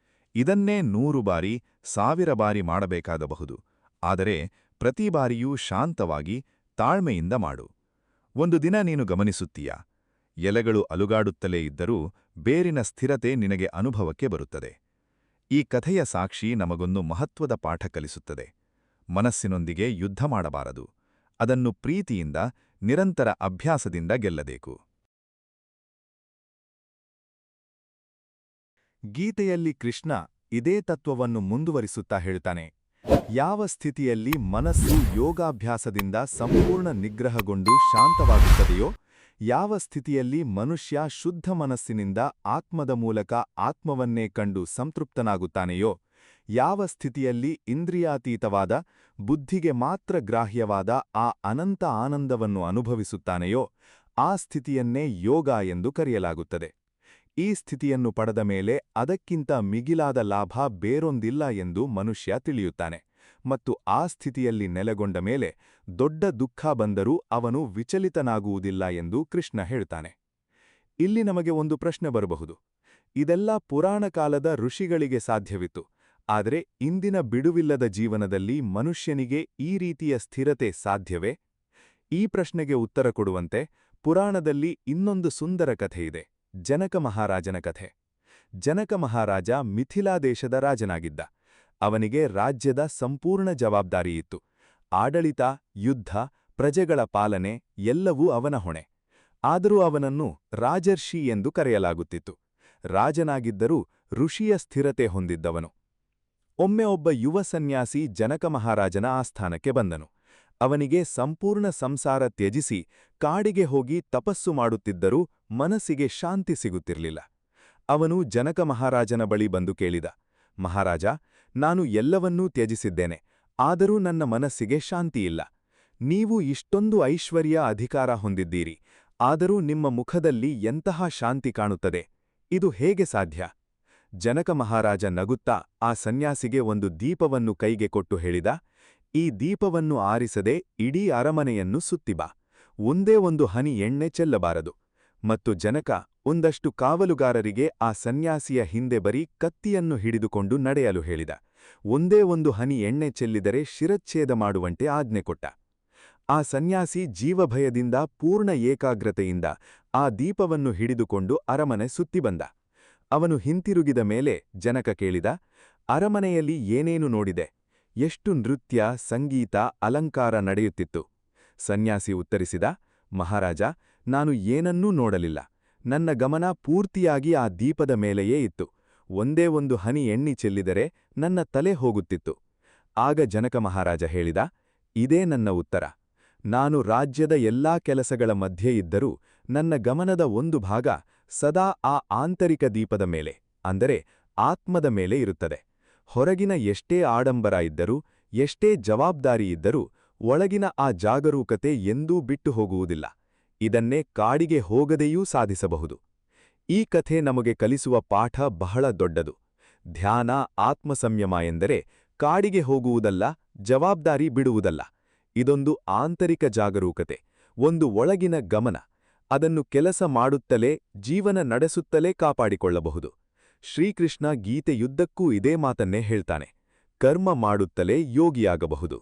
ಇದನ್ನೇ 100 ಬಾರಿ, 1000 ಬಾರಿ ಮಾಡಬೇಕಾಗಬಹುದು. ಆದರೆ ಪ್ರತಿ ಬಾರಿಯೂ ಶಾಂತವಾಗಿ, ತಾಳ್ಮೆಯಿಂದ ಮಾಡು. ಒಂದು ದಿನ ನೀನು ಗಮನಿಸುತ್ತೀಯ, ಎಲೆಗಳು ಅಲುಗಾಡುತ್ತಲೇ ಇದ್ದರೂ ಬೇರಿನ ಸ್ಥಿರತೆ ನಿನಗೆ ಅನುಭವಕ್ಕೆ ಬರುತ್ತದೆ. ಈ ಕಥೆಯ ಸಾಕ್ಷಿ ನಮಗೊಂದು ಮಹತ್ವದ ಪಾಠ ಕಲಿಸುತ್ತದೆ. ಮನಸ್ಸಿನೊಂದಿಗೆ ಯುದ್ಧ ಮಾಡಬಾರದು. ಅದನ್ನು ಪ್ರೀತಿಯಿಂದ, ನಿರಂತರ ಅಭ್ಯಾಸದಿಂದ ಗೆಲ್ಲಬೇಕು. ಗೀತೆಯಲ್ಲಿ ಕೃಷ್ಣ ಇದೇ ತತ್ವವನ್ನು ಮುಂದುವರಿಸುತ್ತಾ ಹೇಳ್ತಾನೆ. ಯಾವ ಸ್ಥಿತಿಯಲ್ಲಿ ಮನಸ್ಸು ಯೋಗಾಭ್ಯಾಸದಿಂದ ಸಂಪೂರ್ಣ ನಿಗ್ರಹಗೊಂಡು ಶಾಂತವಾಗುತ್ತದೆಯೋ, ಯಾವ ಸ್ಥಿತಿಯಲ್ಲಿ ಮನುಷ್ಯ ಶುದ್ಧ ಮನಸ್ಸಿನಿಂದ ಆತ್ಮದ ಮೂಲಕ ಆತ್ಮವನ್ನೇ ಕಂಡು ಸಂತೃಪ್ತನಾಗುತ್ತಾನೆಯೋ, ಯಾವ ಸ್ಥಿತಿಯಲ್ಲಿ ಇಂದ್ರಿಯಾತೀತವಾದ, ಬುದ್ಧಿಗೆ ಮಾತ್ರ ಗ್ರಾಹ್ಯವಾದ ಆ ಅನಂತ ಆನಂದವನ್ನು ಅನುಭವಿಸುತ್ತಾನೆಯೋ, ಆ ಸ್ಥಿತಿಯನ್ನೇ ಯೋಗ ಎಂದು ಕರೆಯಲಾಗುತ್ತದೆ. ಈ ಸ್ಥಿತಿಯನ್ನು ಪಡೆದ ಮೇಲೆ ಅದಕ್ಕಿಂತ ಮಿಗಿಲಾದ ಲಾಭ ಬೇರೊಂದಿಲ್ಲ ಎಂದು ಮನುಷ್ಯ ತಿಳಿಯುತ್ತಾನೆ. ಮತ್ತು ಆ ಸ್ಥಿತಿಯಲ್ಲಿ ನೆಲೆಗೊಂಡ ಮೇಲೆ ದೊಡ್ಡ ದುಃಖ ಬಂದರೂ ಅವನು ವಿಚಲಿತನಾಗುವುದಿಲ್ಲ ಎಂದು ಕೃಷ್ಣ ಹೇಳ್ತಾನೆ. ಇಲ್ಲಿ ನಮಗೆ ಒಂದು ಪ್ರಶ್ನೆ ಬರಬಹುದು. ಇದೆಲ್ಲ ಪುರಾಣ ಕಾಲದ ಋಷಿಗಳಿಗೆ ಸಾಧ್ಯವಿತ್ತು. ಆದರೆ ಇಂದಿನ ಬಿಡುವಿಲ್ಲದ ಜೀವನದಲ್ಲಿ ಮನುಷ್ಯನಿಗೆ ಈ ರೀತಿಯ ಸ್ಥಿರತೆ ಸಾಧ್ಯವೇ? ಈ ಪ್ರಶ್ನೆಗೆ ಉತ್ತರ ಕೊಡುವಂತೆ ಪುರಾಣದಲ್ಲಿ ಇನ್ನೊಂದು ಸುಂದರ ಕಥೆಯಿದೆ, ಜನಕ ಮಹಾರಾಜನ ಕಥೆ. ಜನಕ ಮಹಾರಾಜ ಮಿಥಿಲಾ ದೇಶದ ರಾಜನಾಗಿದ್ದ. ಅವನಿಗೆ ರಾಜ್ಯದ ಸಂಪೂರ್ಣ ಜವಾಬ್ದಾರಿಯಿತ್ತು. ಆಡಳಿತ, ಯುದ್ಧ, ಪ್ರಜೆಗಳ ಪಾಲನೆ ಎಲ್ಲವೂ ಅವನ ಹೊಣೆ. ಆದರೂ ಅವನನ್ನು ರಾಜರ್ಷಿ ಎಂದು ಕರೆಯಲಾಗುತ್ತಿತ್ತು. ರಾಜನಾಗಿದ್ದರೂ ಋಷಿಯ ಸ್ಥಿರತೆ ಹೊಂದಿದ್ದವನು. ಒಮ್ಮೆ ಒಬ್ಬ ಯುವ ಸನ್ಯಾಸಿ ಜನಕ ಮಹಾರಾಜನ ಆಸ್ಥಾನಕ್ಕೆ ಬಂದನು. ಅವನಿಗೆ ಸಂಪೂರ್ಣ ಸಂಸಾರ ತ್ಯಜಿಸಿ ಕಾಡಿಗೆ ಹೋಗಿ ತಪಸ್ಸು ಮಾಡುತ್ತಿದ್ದರೂ ಮನಸ್ಸಿಗೆ ಶಾಂತಿ ಸಿಗುತ್ತಿರಲಿಲ್ಲ. ಅವನು ಜನಕ ಮಹಾರಾಜನ ಬಳಿ ಬಂದು ಕೇಳಿದ, ಮಹಾರಾಜ, ನಾನು ಎಲ್ಲವನ್ನೂ ತ್ಯಜಿಸಿದ್ದೇನೆ, ಆದರೂ ನನ್ನ ಮನಸ್ಸಿಗೆ ಶಾಂತಿಯಿಲ್ಲ. ನೀವು ಇಷ್ಟೊಂದು ಐಶ್ವರ್ಯ ಅಧಿಕಾರ ಹೊಂದಿದ್ದೀರಿ, ಆದರೂ ನಿಮ್ಮ ಮುಖದಲ್ಲಿ ಎಂತಹ ಶಾಂತಿ ಕಾಣುತ್ತದೆ, ಇದು ಹೇಗೆ ಸಾಧ್ಯ? ಜನಕ ಮಹಾರಾಜ ನಗುತ್ತಾ ಆ ಸನ್ಯಾಸಿಗೆ ಒಂದು ದೀಪವನ್ನು ಕೈಗೆ ಕೊಟ್ಟು ಹೇಳಿದ, ಈ ದೀಪವನ್ನು ಆರಿಸದೆ ಇಡೀ ಅರಮನೆಯನ್ನು ಸುತ್ತಿಬಾ, ಒಂದೇ ಒಂದು ಹನಿ ಎಣ್ಣೆ ಚೆಲ್ಲಬಾರದು. ಮತ್ತು ಜನಕ ಒಂದಷ್ಟು ಕಾವಲುಗಾರರಿಗೆ ಆ ಸನ್ಯಾಸಿಯ ಹಿಂದೆ ಬರೀ ಕತ್ತಿಯನ್ನು ಹಿಡಿದುಕೊಂಡು ನಡೆಯಲು ಹೇಳಿದ. ಒಂದೇ ಒಂದು ಹನಿ ಎಣ್ಣೆ ಚೆಲ್ಲಿದರೆ ಶಿರಚ್ಛೇದ ಮಾಡುವಂತೆ ಆಜ್ಞೆ ಕೊಟ್ಟ. ಆ ಸನ್ಯಾಸಿ ಜೀವಭಯದಿಂದ ಪೂರ್ಣ ಏಕಾಗ್ರತೆಯಿಂದ ಆ ದೀಪವನ್ನು ಹಿಡಿದುಕೊಂಡು ಅರಮನೆ ಸುತ್ತಿ ಬಂದ. ಅವನು ಹಿಂತಿರುಗಿದ ಮೇಲೆ ಜನಕ ಕೇಳಿದ, ಅರಮನೆಯಲ್ಲಿ ಏನೇನು ನೋಡಿದೆ? ಎಷ್ಟು ನೃತ್ಯ, ಸಂಗೀತ, ಅಲಂಕಾರ ನಡೆಯುತ್ತಿತ್ತು? ಸನ್ಯಾಸಿ ಉತ್ತರಿಸಿದ, ಮಹಾರಾಜ, ನಾನು ಏನನ್ನೂ ನೋಡಲಿಲ್ಲ. ನನ್ನ ಗಮನ ಪೂರ್ತಿಯಾಗಿ ಆ ದೀಪದ ಮೇಲೆಯೇ ಇತ್ತು. ಒಂದೇ ಒಂದು ಹನಿ ಎಣ್ಣೆ ಚೆಲ್ಲಿದರೆ ನನ್ನ ತಲೆ ಹೋಗುತ್ತಿತ್ತು. ಆಗ ಜನಕ ಮಹಾರಾಜ ಹೇಳಿದ, ಇದೇ ನನ್ನ ಉತ್ತರ. ನಾನು ರಾಜ್ಯದ ಎಲ್ಲಾ ಕೆಲಸಗಳ ಮಧ್ಯೆ ಇದ್ದರೂ ನನ್ನ ಗಮನದ ಒಂದು ಭಾಗ ಸದಾ ಆ ಆಂತರಿಕ ದೀಪದ ಮೇಲೆ, ಅಂದರೆ ಆತ್ಮದ ಮೇಲೆ ಇರುತ್ತದೆ. ಹೊರಗಿನ ಎಷ್ಟೇ ಆಡಂಬರ ಇದ್ದರೂ, ಎಷ್ಟೇ ಜವಾಬ್ದಾರಿ ಇದ್ದರೂ ಒಳಗಿನ ಆ ಜಾಗರೂಕತೆ ಎಂದೂ ಬಿಟ್ಟು ಹೋಗುವುದಿಲ್ಲ. ಇದನ್ನೇ ಕಾಡಿಗೆ ಹೋಗದೆಯೂ ಸಾಧಿಸಬಹುದು. ಈ ಕಥೆ ನಮಗೆ ಕಲಿಸುವ ಪಾಠ ಬಹಳ ದೊಡ್ಡದು. ಧ್ಯಾನ, ಆತ್ಮಸಂಯಮ ಎಂದರೆ ಕಾಡಿಗೆ ಹೋಗುವುದಲ್ಲ, ಜವಾಬ್ದಾರಿ ಬಿಡುವುದಲ್ಲ. ಇದೊಂದು ಆಂತರಿಕ ಜಾಗರೂಕತೆ, ಒಂದು ಒಳಗಿನ ಗಮನ. ಅದನ್ನು ಕೆಲಸ ಮಾಡುತ್ತಲೇ, ಜೀವನ ನಡೆಸುತ್ತಲೇ ಕಾಪಾಡಿಕೊಳ್ಳಬಹುದು. ಶ್ರೀಕೃಷ್ಣ ಗೀತೆಯುದ್ದಕ್ಕೂ ಇದೇ ಮಾತನ್ನೇ ಹೇಳ್ತಾನೆ. ಕರ್ಮ ಮಾಡುತ್ತಲೇ ಯೋಗಿಯಾಗಬಹುದು.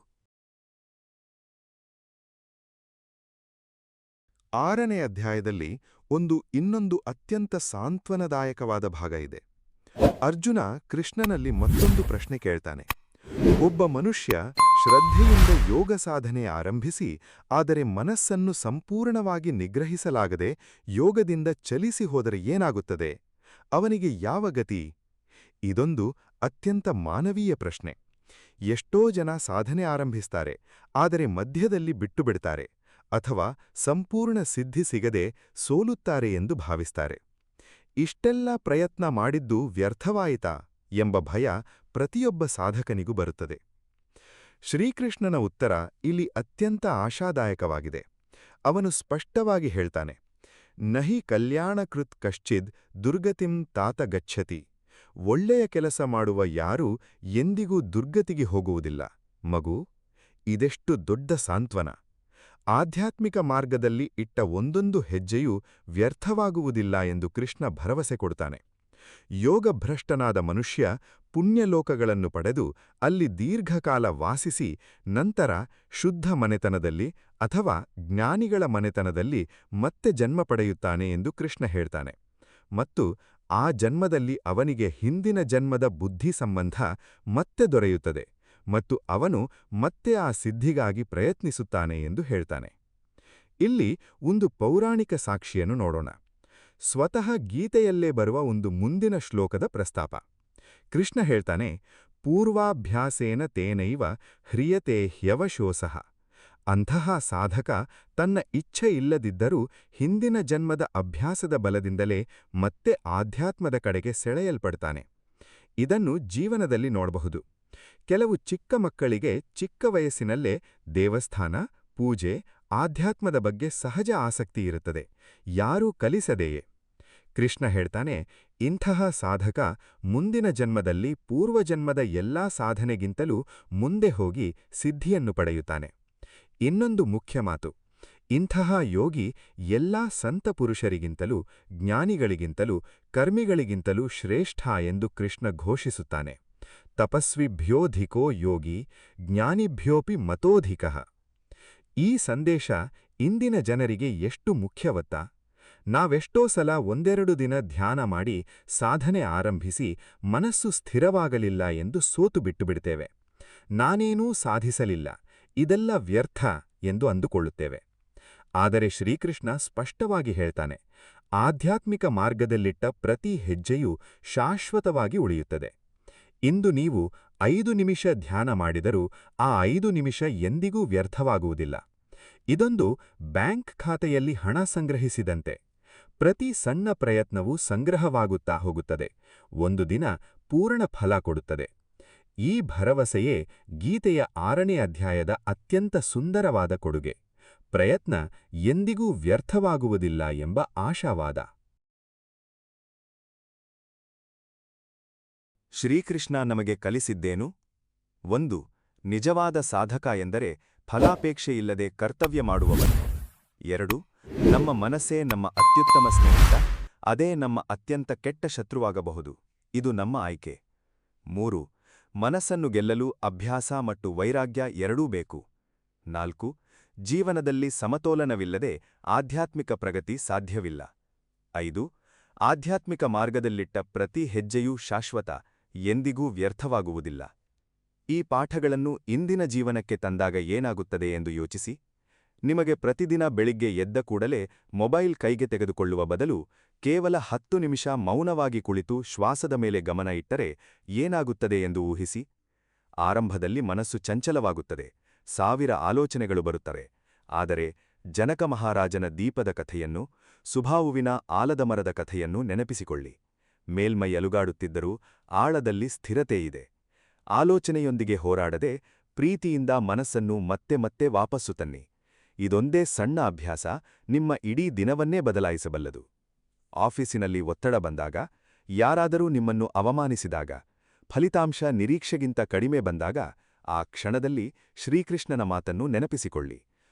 6ನೇ ಅಧ್ಯಾಯದಲ್ಲಿ ಇನ್ನೊಂದು ಅತ್ಯಂತ ಸಾಂತ್ವನದಾಯಕವಾದ ಭಾಗ ಇದೆ. ಅರ್ಜುನ ಕೃಷ್ಣನಲ್ಲಿ ಮತ್ತೊಂದು ಪ್ರಶ್ನೆ ಕೇಳ್ತಾನೆ. ಒಬ್ಬ ಮನುಷ್ಯ ಶ್ರದ್ಧೆಯಿಂದ ಯೋಗ ಸಾಧನೆ ಆರಂಭಿಸಿ, ಆದರೆ ಮನಸ್ಸನ್ನು ಸಂಪೂರ್ಣವಾಗಿ ನಿಗ್ರಹಿಸಲಾಗದೆ ಯೋಗದಿಂದ ಚಲಿಸಿ ಹೋದರೆ ಏನಾಗುತ್ತದೆ? ಅವನಿಗೆ ಯಾವ ಗತಿ? ಇದೊಂದು ಅತ್ಯಂತ ಮಾನವೀಯ ಪ್ರಶ್ನೆ. ಎಷ್ಟೋ ಜನ ಸಾಧನೆ ಆರಂಭಿಸ್ತಾರೆ, ಆದರೆ ಮಧ್ಯದಲ್ಲಿ ಬಿಟ್ಟುಬಿಡ್ತಾರೆ, ಅಥವಾ ಸಂಪೂರ್ಣ ಸಿದ್ಧಿ ಸಿಗದೆ ಸೋಲುತ್ತಾರೆ ಎಂದು ಭಾವಿಸ್ತಾರೆ. ಇಷ್ಟೆಲ್ಲ ಪ್ರಯತ್ನ ಮಾಡಿದ್ದು ವ್ಯರ್ಥವಾಯಿತಾ ಎಂಬ ಭಯ ಪ್ರತಿಯೊಬ್ಬ ಸಾಧಕನಿಗೂ ಬರುತ್ತದೆ. ಶ್ರೀಕೃಷ್ಣನ ಉತ್ತರ ಇಲ್ಲಿ ಅತ್ಯಂತ ಆಶಾದಾಯಕವಾಗಿದೆ. ಅವನು ಸ್ಪಷ್ಟವಾಗಿ ಹೇಳ್ತಾನೆ, ನಹಿ ಕಲ್ಯಾಣಕೃತ್ ಕಶ್ಚಿದ್ ದುರ್ಗತಿಂ ತಾತ ಗಚ್ಚತಿ. ಒಳ್ಳೆಯ ಕೆಲಸ ಮಾಡುವ ಯಾರೂ ಎಂದಿಗೂ ದುರ್ಗತಿಗೆ ಹೋಗುವುದಿಲ್ಲ. ಮಗು, ಇದೆಷ್ಟು ದೊಡ್ಡ ಸಾಂತ್ವನ! ಆಧ್ಯಾತ್ಮಿಕ ಮಾರ್ಗದಲ್ಲಿ ಇಟ್ಟ ಒಂದೊಂದು ಹೆಜ್ಜೆಯೂ ವ್ಯರ್ಥವಾಗುವುದಿಲ್ಲ ಎಂದು ಕೃಷ್ಣ ಭರವಸೆ ಕೊಡ್ತಾನೆ. ಯೋಗಭ್ರಷ್ಟನಾದ ಮನುಷ್ಯ ಪುಣ್ಯಲೋಕಗಳನ್ನು ಪಡೆದು ಅಲ್ಲಿ ದೀರ್ಘಕಾಲ ವಾಸಿಸಿ ನಂತರ ಶುದ್ಧ ಮನೆತನದಲ್ಲಿ ಅಥವಾ ಜ್ಞಾನಿಗಳ ಮನೆತನದಲ್ಲಿ ಮತ್ತೆ ಜನ್ಮ ಪಡೆಯುತ್ತಾನೆ ಎಂದು ಕೃಷ್ಣ ಹೇಳ್ತಾನೆ. ಮತ್ತು ಆ ಜನ್ಮದಲ್ಲಿ ಅವನಿಗೆ ಹಿಂದಿನ ಜನ್ಮದ ಬುದ್ಧಿ ಸಂಬಂಧ ಮತ್ತೆ ದೊರೆಯುತ್ತದೆ ಮತ್ತು ಅವನು ಮತ್ತೆ ಆ ಸಿದ್ಧಿಗಾಗಿ ಪ್ರಯತ್ನಿಸುತ್ತಾನೆ ಎಂದು ಹೇಳ್ತಾನೆ. ಇಲ್ಲಿ ಒಂದು ಪೌರಾಣಿಕ ಸಾಕ್ಷಿಯನ್ನು ನೋಡೋಣ. ಸ್ವತಃ ಗೀತೆಯಲ್ಲೇ ಬರುವ ಒಂದು ಮುಂದಿನ ಶ್ಲೋಕದ ಪ್ರಸ್ತಾಪ. ಕೃಷ್ಣ ಹೇಳ್ತಾನೆ, ಪೂರ್ವಾಭ್ಯಾಸೇನ ತೇನೈವ ಹ್ರಿಯತೆ ಹ್ಯವಶೋಸಃ. ಅಂತಹ ಸಾಧಕ ತನ್ನ ಇಚ್ಛೆ ಇಲ್ಲದಿದ್ದರೂ ಹಿಂದಿನ ಜನ್ಮದ ಅಭ್ಯಾಸದ ಬಲದಿಂದಲೇ ಮತ್ತೆ ಆಧ್ಯಾತ್ಮದ ಕಡೆಗೆ ಸೆಳೆಯಲ್ಪಡ್ತಾನೆ. ಇದನ್ನು ಜೀವನದಲ್ಲಿ ನೋಡಬಹುದು. ಕೆಲವು ಚಿಕ್ಕ ಮಕ್ಕಳಿಗೆ ಚಿಕ್ಕ ವಯಸ್ಸಿನಲ್ಲೇ ದೇವಸ್ಥಾನ, ಪೂಜೆ, ಆಧ್ಯಾತ್ಮದ ಬಗ್ಗೆ ಸಹಜ ಆಸಕ್ತಿ ಇರುತ್ತದೆ, ಯಾರೂ ಕಲಿಸದೆಯೇ. ಕೃಷ್ಣ ಹೇಳ್ತಾನೆ, ಇಂತಹ ಸಾಧಕ ಮುಂದಿನ ಜನ್ಮದಲ್ಲಿ ಪೂರ್ವಜನ್ಮದ ಎಲ್ಲಾ ಸಾಧನೆಗಿಂತಲೂ ಮುಂದೆ ಹೋಗಿ ಸಿದ್ಧಿಯನ್ನು ಪಡೆಯುತ್ತಾನೆ. ಇನ್ನೊಂದು ಮುಖ್ಯ ಮಾತು, ಇಂತಹ ಯೋಗಿ ಎಲ್ಲಾ ಸಂತ ಪುರುಷರಿಗಿಂತಲೂ, ಜ್ಞಾನಿಗಳಿಗಿಂತಲೂ, ಕರ್ಮಿಗಳಿಗಿಂತಲೂ ಶ್ರೇಷ್ಠ ಎಂದು ಕೃಷ್ಣ ಘೋಷಿಸುತ್ತಾನೆ. ತಪಸ್ವಿಭ್ಯೋಧಿಕೋ ಯೋಗಿ ಜ್ಞಾನಿಭ್ಯೋಪಿ ಮತೋಧಿಕಃ. ಈ ಸಂದೇಶ ಇಂದಿನ ಜನರಿಗೆ ಎಷ್ಟು ಮುಖ್ಯವತ್ತಾ? ನಾವೆಷ್ಟೋ ಸಲ ಒಂದೆರಡು ದಿನ ಧ್ಯಾನ ಮಾಡಿ ಸಾಧನೆ ಆರಂಭಿಸಿ ಮನಸ್ಸು ಸ್ಥಿರವಾಗಲಿಲ್ಲ ಎಂದು ಸೋತು ಬಿಟ್ಟುಬಿಡ್ತೇವೆ. ನಾನೇನೂ ಸಾಧಿಸಲಿಲ್ಲ, ಇದೆಲ್ಲ ವ್ಯರ್ಥ ಎಂದು ಅಂದುಕೊಳ್ಳುತ್ತೇವೆ. ಆದರೆ ಶ್ರೀಕೃಷ್ಣ ಸ್ಪಷ್ಟವಾಗಿ ಹೇಳ್ತಾನೆ, ಆಧ್ಯಾತ್ಮಿಕ ಮಾರ್ಗದಲ್ಲಿಟ್ಟ ಪ್ರತಿ ಹೆಜ್ಜೆಯೂ ಶಾಶ್ವತವಾಗಿ ಉಳಿಯುತ್ತದೆ. ಇಂದು ನೀವು 5 ನಿಮಿಷ ಧ್ಯಾನ ಮಾಡಿದರೂ ಆ 5 ನಿಮಿಷ ಎಂದಿಗೂ ವ್ಯರ್ಥವಾಗುವುದಿಲ್ಲ. ಇದೊಂದು ಬ್ಯಾಂಕ್ ಖಾತೆಯಲ್ಲಿ ಹಣ ಸಂಗ್ರಹಿಸಿದಂತೆ. ಪ್ರತಿ ಸಣ್ಣ ಪ್ರಯತ್ನವೂ ಸಂಗ್ರಹವಾಗುತ್ತಾ ಹೋಗುತ್ತದೆ, ಒಂದು ದಿನ ಪೂರ್ಣ ಫಲ ಕೊಡುತ್ತದೆ. ಈ ಭರವಸೆಯೇ ಗೀತೆಯ 6ನೇ ಅಧ್ಯಾಯದ ಅತ್ಯಂತ ಸುಂದರವಾದ ಕೊಡುಗೆ. ಪ್ರಯತ್ನ ಎಂದಿಗೂ ವ್ಯರ್ಥವಾಗುವುದಿಲ್ಲ ಎಂಬ ಆಶಾವಾದ. ಶ್ರೀಕೃಷ್ಣ ನಮಗೆ ಕಲಿಸಿದ್ದೇನು? 1. ನಿಜವಾದ ಸಾಧಕ ಎಂದರೆ ಫಲಾಪೇಕ್ಷೆಯಿಲ್ಲದೆ ಕರ್ತವ್ಯ ಮಾಡುವವನು. 2. ನಮ್ಮ ಮನಸ್ಸೇ ನಮ್ಮ ಅತ್ಯುತ್ತಮ ಸ್ನೇಹಿತ, ಅದೇ ನಮ್ಮ ಅತ್ಯಂತ ಕೆಟ್ಟ ಶತ್ರುವಾಗಬಹುದು. ಇದು ನಮ್ಮ ಆಯ್ಕೆ. 3. ಮನಸ್ಸನ್ನು ಗೆಲ್ಲಲು ಅಭ್ಯಾಸ ಮತ್ತು ವೈರಾಗ್ಯ ಎರಡೂ ಬೇಕು. 4. ಜೀವನದಲ್ಲಿ ಸಮತೋಲನವಿಲ್ಲದೆ ಆಧ್ಯಾತ್ಮಿಕ ಪ್ರಗತಿ ಸಾಧ್ಯವಿಲ್ಲ. 5. ಆಧ್ಯಾತ್ಮಿಕ ಮಾರ್ಗದಲ್ಲಿಟ್ಟ ಪ್ರತಿ ಹೆಜ್ಜೆಯೂ ಶಾಶ್ವತ, ಎಂದಿಗೂ ವ್ಯರ್ಥವಾಗುವುದಿಲ್ಲ. ಈ ಪಾಠಗಳನ್ನು ಇಂದಿನ ಜೀವನಕ್ಕೆ ತಂದಾಗ ಏನಾಗುತ್ತದೆ ಎಂದು ಯೋಚಿಸಿ. ನಿಮಗೆ ಪ್ರತಿದಿನ ಬೆಳಿಗ್ಗೆ ಎದ್ದ ಕೂಡಲೇ ಮೊಬೈಲ್ ಕೈಗೆ ತೆಗೆದುಕೊಳ್ಳುವ ಬದಲು ಕೇವಲ 10 ನಿಮಿಷ ಮೌನವಾಗಿ ಕುಳಿತು ಶ್ವಾಸದ ಮೇಲೆ ಗಮನ ಇಟ್ಟರೆ ಏನಾಗುತ್ತದೆ ಎಂದು ಊಹಿಸಿ. ಆರಂಭದಲ್ಲಿ ಮನಸ್ಸು ಚಂಚಲವಾಗುತ್ತದೆ, 1000 ಆಲೋಚನೆಗಳು ಬರುತ್ತವೆ. ಆದರೆ ಜನಕ ಮಹಾರಾಜನ ದೀಪದ ಕಥೆಯನ್ನು, ಸುಭಾವುವಿನ ಆಲದ ಮರದ ಕಥೆಯನ್ನು ನೆನಪಿಸಿಕೊಳ್ಳಿ. ಮೇಲ್ಮೈ ಅಲುಗಾಡುತ್ತಿದ್ದರೂ ಆಳದಲ್ಲಿ ಸ್ಥಿರತೆ ಇದೆ. ಆಲೋಚನೆಯೊಂದಿಗೆ ಹೋರಾಡದೆ ಪ್ರೀತಿಯಿಂದ ಮನಸ್ಸನ್ನು ಮತ್ತೆ ಮತ್ತೆ ವಾಪಸ್ಸು ತನ್ನಿ. ಇದೊಂದೇ ಸಣ್ಣ ಅಭ್ಯಾಸ ನಿಮ್ಮ ಇಡೀ ದಿನವನ್ನೇ ಬದಲಾಯಿಸಬಲ್ಲದು. ಆಫೀಸಿನಲ್ಲಿ ಒತ್ತಡ ಬಂದಾಗ, ಯಾರಾದರೂ ನಿಮ್ಮನ್ನು ಅವಮಾನಿಸಿದಾಗ, ಫಲಿತಾಂಶ ನಿರೀಕ್ಷೆಗಿಂತ ಕಡಿಮೆ ಬಂದಾಗ ಆ ಕ್ಷಣದಲ್ಲಿ ಶ್ರೀಕೃಷ್ಣನ ಮಾತನ್ನು ನೆನಪಿಸಿಕೊಳ್ಳಿ.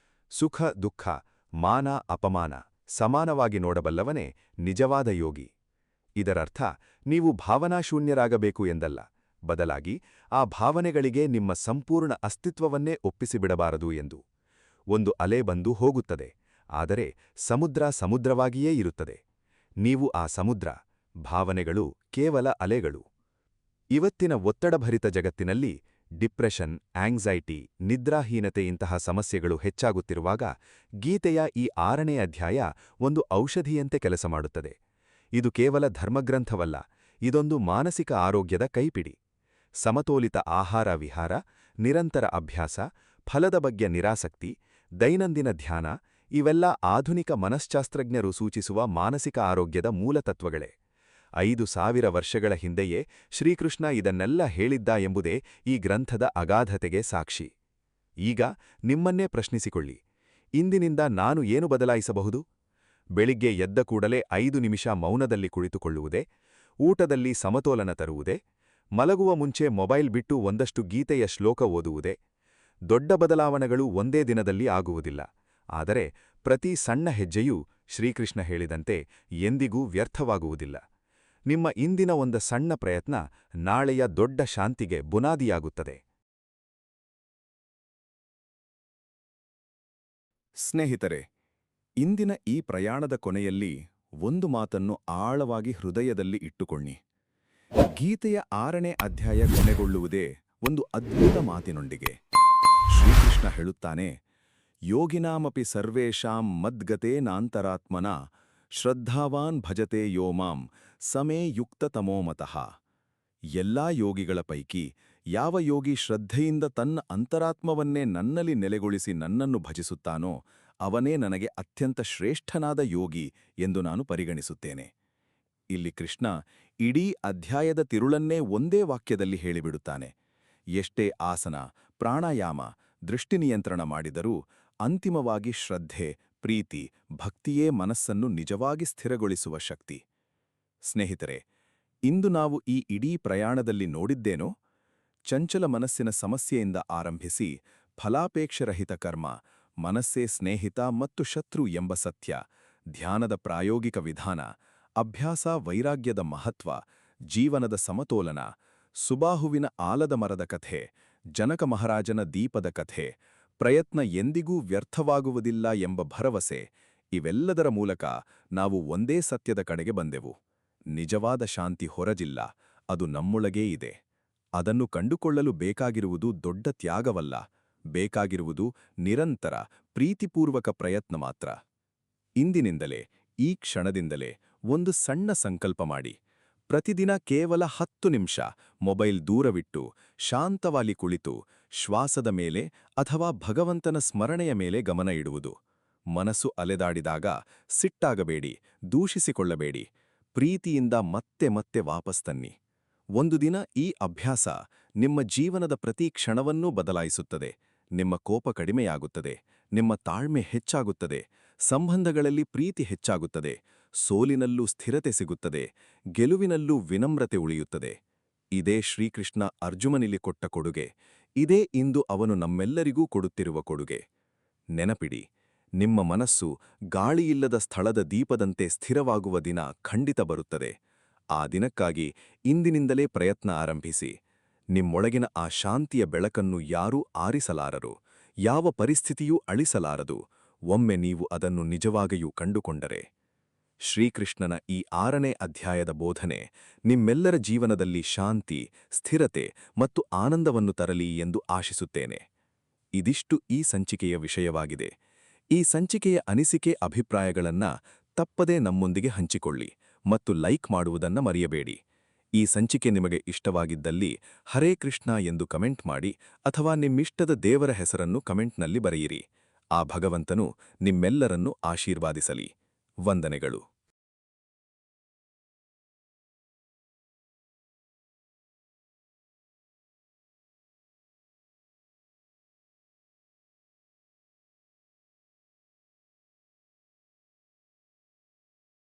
ಸುಖ ದುಃಖ, ಮಾನ ಅಪಮಾನ ಸಮಾನವಾಗಿ ನೋಡಬಲ್ಲವನೇ ನಿಜವಾದ ಯೋಗಿ. ಇದರರ್ಥ ನೀವು ಭಾವನಾಶೂನ್ಯರಾಗಬೇಕು ಎಂದಲ್ಲ, ಬದಲಾಗಿ ಆ ಭಾವನೆಗಳಿಗೆ ನಿಮ್ಮ ಸಂಪೂರ್ಣ ಅಸ್ತಿತ್ವವನ್ನೇ ಒಪ್ಪಿಸಿಬಿಡಬಾರದು ಎಂದು. ಒಂದು ಅಲೆ ಬಂದು ಹೋಗುತ್ತದೆ, ಆದರೆ ಸಮುದ್ರ ಸಮುದ್ರವಾಗಿಯೇ ಇರುತ್ತದೆ. ನೀವು ಆ ಸಮುದ್ರ, ಭಾವನೆಗಳು ಕೇವಲ ಅಲೆಗಳು. ಇವತ್ತಿನ ಒತ್ತಡಭರಿತ ಜಗತ್ತಿನಲ್ಲಿ ಡಿಪ್ರೆಷನ್, ಆಂಗ್ಸೈಟಿ, ನಿದ್ರಾಹೀನತೆಯಂತಹ ಸಮಸ್ಯೆಗಳು ಹೆಚ್ಚಾಗುತ್ತಿರುವಾಗ ಗೀತೆಯ ಈ 6ನೇ ಅಧ್ಯಾಯ ಒಂದು ಔಷಧಿಯಂತೆ ಕೆಲಸ ಮಾಡುತ್ತದೆ. ಇದು ಕೇವಲ ಧರ್ಮಗ್ರಂಥವಲ್ಲ, ಇದೊಂದು ಮಾನಸಿಕ ಆರೋಗ್ಯದ ಕೈಪಿಡಿ. ಸಮತೋಲಿತ ಆಹಾರ ವಿಹಾರ, ನಿರಂತರ ಅಭ್ಯಾಸ, ಫಲದ ಬಗ್ಗೆ ನಿರಾಸಕ್ತಿ, ದೈನಂದಿನ ಧ್ಯಾನ ಇವೆಲ್ಲ ಆಧುನಿಕ ಮನಶ್ಶಾಸ್ತ್ರಜ್ಞರು ಸೂಚಿಸುವ ಮಾನಸಿಕ ಆರೋಗ್ಯದ ಮೂಲತತ್ವಗಳೇ. 5000 ವರ್ಷಗಳ ಹಿಂದೆಯೇ ಶ್ರೀಕೃಷ್ಣ ಇದನ್ನೆಲ್ಲ ಹೇಳಿದ್ದ ಎಂಬುದೇ ಈ ಗ್ರಂಥದ ಅಗಾಧತೆಗೆ ಸಾಕ್ಷಿ. ಈಗ ನಿಮ್ಮನ್ನೇ ಪ್ರಶ್ನಿಸಿಕೊಳ್ಳಿ, ಇಂದಿನಿಂದ ನಾನು ಏನು ಬದಲಾಯಿಸಬಹುದು? ಬೆಳಿಗ್ಗೆ ಎದ್ದ ಕೂಡಲೇ 5 ನಿಮಿಷ ಮೌನದಲ್ಲಿ ಕುಳಿತುಕೊಳ್ಳುವುದೇ? ಊಟದಲ್ಲಿ ಸಮತೋಲನ ತರುವುದೇ? ಮಲಗುವ ಮುಂಚೆ ಮೊಬೈಲ್ ಬಿಟ್ಟು ಒಂದಷ್ಟು ಗೀತೆಯ ಶ್ಲೋಕ ಓದುವುದೇ? ದೊಡ್ಡ ಬದಲಾವಣೆಗಳು ಒಂದೇ ದಿನದಲ್ಲಿ ಆಗುವುದಿಲ್ಲ, ಆದರೆ ಪ್ರತಿ ಸಣ್ಣ ಹೆಜ್ಜೆಯೂ ಶ್ರೀಕೃಷ್ಣ ಹೇಳಿದಂತೆ ಎಂದಿಗೂ ವ್ಯರ್ಥವಾಗುವುದಿಲ್ಲ. ನಿಮ್ಮ ಇಂದಿನ ಒಂದು ಸಣ್ಣ ಪ್ರಯತ್ನ ನಾಳೆಯ ದೊಡ್ಡ ಶಾಂತಿಗೆ ಬುನಾದಿಯಾಗುತ್ತದೆ. ಸ್ನೇಹಿತರೆ, ಇಂದಿನ ಈ ಪ್ರಯಾಣದ ಕೊನೆಯಲ್ಲಿ ಒಂದು ಮಾತನ್ನು ಆಳವಾಗಿ ಹೃದಯದಲ್ಲಿ ಇಟ್ಟುಕೊಳ್ಳಿ. ಗೀತೆಯ 6ನೇ ಅಧ್ಯಾಯ ಕೊನೆಗೊಳ್ಳುವುದೇ ಒಂದು ಅದ್ಭುತ ಮಾತಿನೊಂದಿಗೆ. ಶ್ರೀಕೃಷ್ಣ ಹೇಳುತ್ತಾನೆ, ಯೋಗಿನಾಮಪಿ ಸರ್ವೇಷಾಂ ಮದ್ಗತೇನಾಂತರಾತ್ಮನ ಶ್ರದ್ಧಾವಾನ್ ಭಜತೆ ಯೋ ಮಾಂ ಸಮೇ ಯುಕ್ತತಮೋಮತಃ. ಎಲ್ಲಾ ಯೋಗಿಗಳ ಪೈಕಿ ಯಾವ ಯೋಗಿ ಶ್ರದ್ಧೆಯಿಂದ ತನ್ನ ಅಂತರಾತ್ಮವನ್ನೇ ನನ್ನಲ್ಲಿ ನೆಲೆಗೊಳಿಸಿ ನನ್ನನ್ನು ಭಜಿಸುತ್ತಾನೋ ಅವನೇ ನನಗೆ ಅತ್ಯಂತ ಶ್ರೇಷ್ಠನಾದ ಯೋಗಿ ಎಂದು ನಾನು ಪರಿಗಣಿಸುತ್ತೇನೆ. ಇಲ್ಲಿ ಕೃಷ್ಣ ಇಡೀ ಅಧ್ಯಾಯದ ತಿರುಳನ್ನೇ ಒಂದೇ ವಾಕ್ಯದಲ್ಲಿ ಹೇಳಿಬಿಡುತ್ತಾನೆ. ಎಷ್ಟೇ ಆಸನ, ಪ್ರಾಣಾಯಾಮ, ದೃಷ್ಟಿನಿಯಂತ್ರಣ ಮಾಡಿದರೂ ಅಂತಿಮವಾಗಿ ಶ್ರದ್ಧೆ, ಪ್ರೀತಿ, ಭಕ್ತಿಯೇ ಮನಸ್ಸನ್ನು ನಿಜವಾಗಿ ಸ್ಥಿರಗೊಳಿಸುವ ಶಕ್ತಿ. ಸ್ನೇಹಿತರೆ, ಇಂದು ನಾವು ಈ ಇಡೀ ಪ್ರಯಾಣದಲ್ಲಿ ನೋಡಿದ್ದೇನೋ? ಚಂಚಲ ಮನಸ್ಸಿನ ಸಮಸ್ಯೆಯಿಂದ ಆರಂಭಿಸಿ ಫಲಾಪೇಕ್ಷರಹಿತ ಕರ್ಮ, ಮನಸ್ಸೇ ಸ್ನೇಹಿತ ಮತ್ತು ಶತ್ರು ಎಂಬ ಸತ್ಯ, ಧ್ಯಾನದ ಪ್ರಾಯೋಗಿಕ ವಿಧಾನ, ಅಭ್ಯಾಸ ವೈರಾಗ್ಯದ ಮಹತ್ವ, ಜೀವನದ ಸಮತೋಲನ, ಸುಬಾಹುವಿನ ಆಲದ ಮರದ ಕಥೆ, ಜನಕ ಮಹಾರಾಜನ ದೀಪದ ಕಥೆ, ಪ್ರಯತ್ನ ಎಂದಿಗೂ ವ್ಯರ್ಥವಾಗುವುದಿಲ್ಲ ಎಂಬ ಭರವಸೆ, ಇವೆಲ್ಲದರ ಮೂಲಕ ನಾವು ಒಂದೇ ಸತ್ಯದ ಕಡೆಗೆ ಬಂದೆವು. ನಿಜವಾದ ಶಾಂತಿ ಹೊರಜಿಲ್ಲ, ಅದು ನಮ್ಮೊಳಗೇ ಇದೆ. ಅದನ್ನು ಕಂಡುಕೊಳ್ಳಲು ಬೇಕಾಗಿರುವುದು ದೊಡ್ಡ ತ್ಯಾಗವಲ್ಲ, ಬೇಕಾಗಿರುವುದು ನಿರಂತರ ಪ್ರೀತಿಪೂರ್ವಕ ಪ್ರಯತ್ನ ಮಾತ್ರ. ಇಂದಿನಿಂದಲೇ, ಈ ಕ್ಷಣದಿಂದಲೇ ಒಂದು ಸಣ್ಣ ಸಂಕಲ್ಪ ಮಾಡಿ. ಪ್ರತಿದಿನ ಕೇವಲ 10 ನಿಮಿಷ ಮೊಬೈಲ್ ದೂರವಿಟ್ಟು ಶಾಂತವಾಗಿ ಕುಳಿತು ಶ್ವಾಸದ ಮೇಲೆ ಅಥವಾ ಭಗವಂತನ ಸ್ಮರಣೆಯ ಮೇಲೆ ಗಮನ ಇಡುವುದು. ಮನಸ್ಸು ಅಲೆದಾಡಿದಾಗ ಸಿಟ್ಟಾಗಬೇಡಿ, ದೂಷಿಸಿಕೊಳ್ಳಬೇಡಿ. ಪ್ರೀತಿಯಿಂದ ಮತ್ತೆ ಮತ್ತೆ ವಾಪಸ್ ತನ್ನಿ. ಒಂದು ದಿನ ಈ ಅಭ್ಯಾಸ ನಿಮ್ಮ ಜೀವನದ ಪ್ರತಿ ಕ್ಷಣವನ್ನೂ ಬದಲಾಯಿಸುತ್ತದೆ. ನಿಮ್ಮ ಕೋಪ ಕಡಿಮೆಯಾಗುತ್ತದೆ, ನಿಮ್ಮ ತಾಳ್ಮೆ ಹೆಚ್ಚಾಗುತ್ತದೆ, ಸಂಬಂಧಗಳಲ್ಲಿ ಪ್ರೀತಿ ಹೆಚ್ಚಾಗುತ್ತದೆ, ಸೋಲಿನಲ್ಲೂ ಸ್ಥಿರತೆ ಸಿಗುತ್ತದೆ, ಗೆಲುವಿನಲ್ಲೂ ವಿನಮ್ರತೆ ಉಳಿಯುತ್ತದೆ. ಇದೇ ಶ್ರೀಕೃಷ್ಣ ಅರ್ಜುನನಿಗೆ ಕೊಟ್ಟ ಕೊಡುಗೆ. ಇದೇ ಇಂದು ಅವನು ನಮ್ಮೆಲ್ಲರಿಗೂ ಕೊಡುತ್ತಿರುವ ಕೊಡುಗೆ. ನೆನಪಿಡಿ, ನಿಮ್ಮ ಮನಸ್ಸು ಗಾಳಿಯಿಲ್ಲದ ಸ್ಥಳದ ದೀಪದಂತೆ ಸ್ಥಿರವಾಗುವ ದಿನ ಖಂಡಿತ ಬರುತ್ತದೆ. ಆ ದಿನಕ್ಕಾಗಿ ಇಂದಿನಿಂದಲೇ ಪ್ರಯತ್ನ ಆರಂಭಿಸಿ. ನಿಮ್ಮೊಳಗಿನ ಆ ಶಾಂತಿಯ ಬೆಳಕನ್ನು ಯಾರೂ ಆರಿಸಲಾರರು, ಯಾವ ಪರಿಸ್ಥಿತಿಯೂ ಅಳಿಸಲಾರದು, ಒಮ್ಮೆ ನೀವು ಅದನ್ನು ನಿಜವಾಗಿಯೂ ಕಂಡುಕೊಂಡರೆ. ಶ್ರೀಕೃಷ್ಣನ ಈ 6ನೇ ಅಧ್ಯಾಯದ ಬೋಧನೆ ನಿಮ್ಮೆಲ್ಲರ ಜೀವನದಲ್ಲಿ ಶಾಂತಿ, ಸ್ಥಿರತೆ ಮತ್ತು ಆನಂದವನ್ನು ತರಲಿ ಎಂದು ಆಶಿಸುತ್ತೇನೆ. ಇದಿಷ್ಟು ಈ ಸಂಚಿಕೆಯ ವಿಷಯವಾಗಿದೆ. ಈ ಸಂಚಿಕೆಯ ಅನಿಸಿಕೆ ಅಭಿಪ್ರಾಯಗಳನ್ನ ತಪ್ಪದೇ ನಮ್ಮೊಂದಿಗೆ ಹಂಚಿಕೊಳ್ಳಿ ಮತ್ತು ಲೈಕ್ ಮಾಡುವುದನ್ನ ಮರೆಯಬೇಡಿ. ಈ ಸಂಚಿಕೆ ನಿಮಗೆ ಇಷ್ಟವಾಗಿದ್ದಲ್ಲಿ ಹರೇ ಕೃಷ್ಣ ಎಂದು ಕಮೆಂಟ್ ಮಾಡಿ ಅಥವಾ ನಿಮ್ಮಿಷ್ಟದ ದೇವರ ಹೆಸರನ್ನು ಕಮೆಂಟ್ನಲ್ಲಿ ಬರೆಯಿರಿ. ಆ ಭಗವಂತನು ನಿಮ್ಮೆಲ್ಲರನ್ನೂ ಆಶೀರ್ವಾದಿಸಲಿ. ವಂದನೆಗಳು.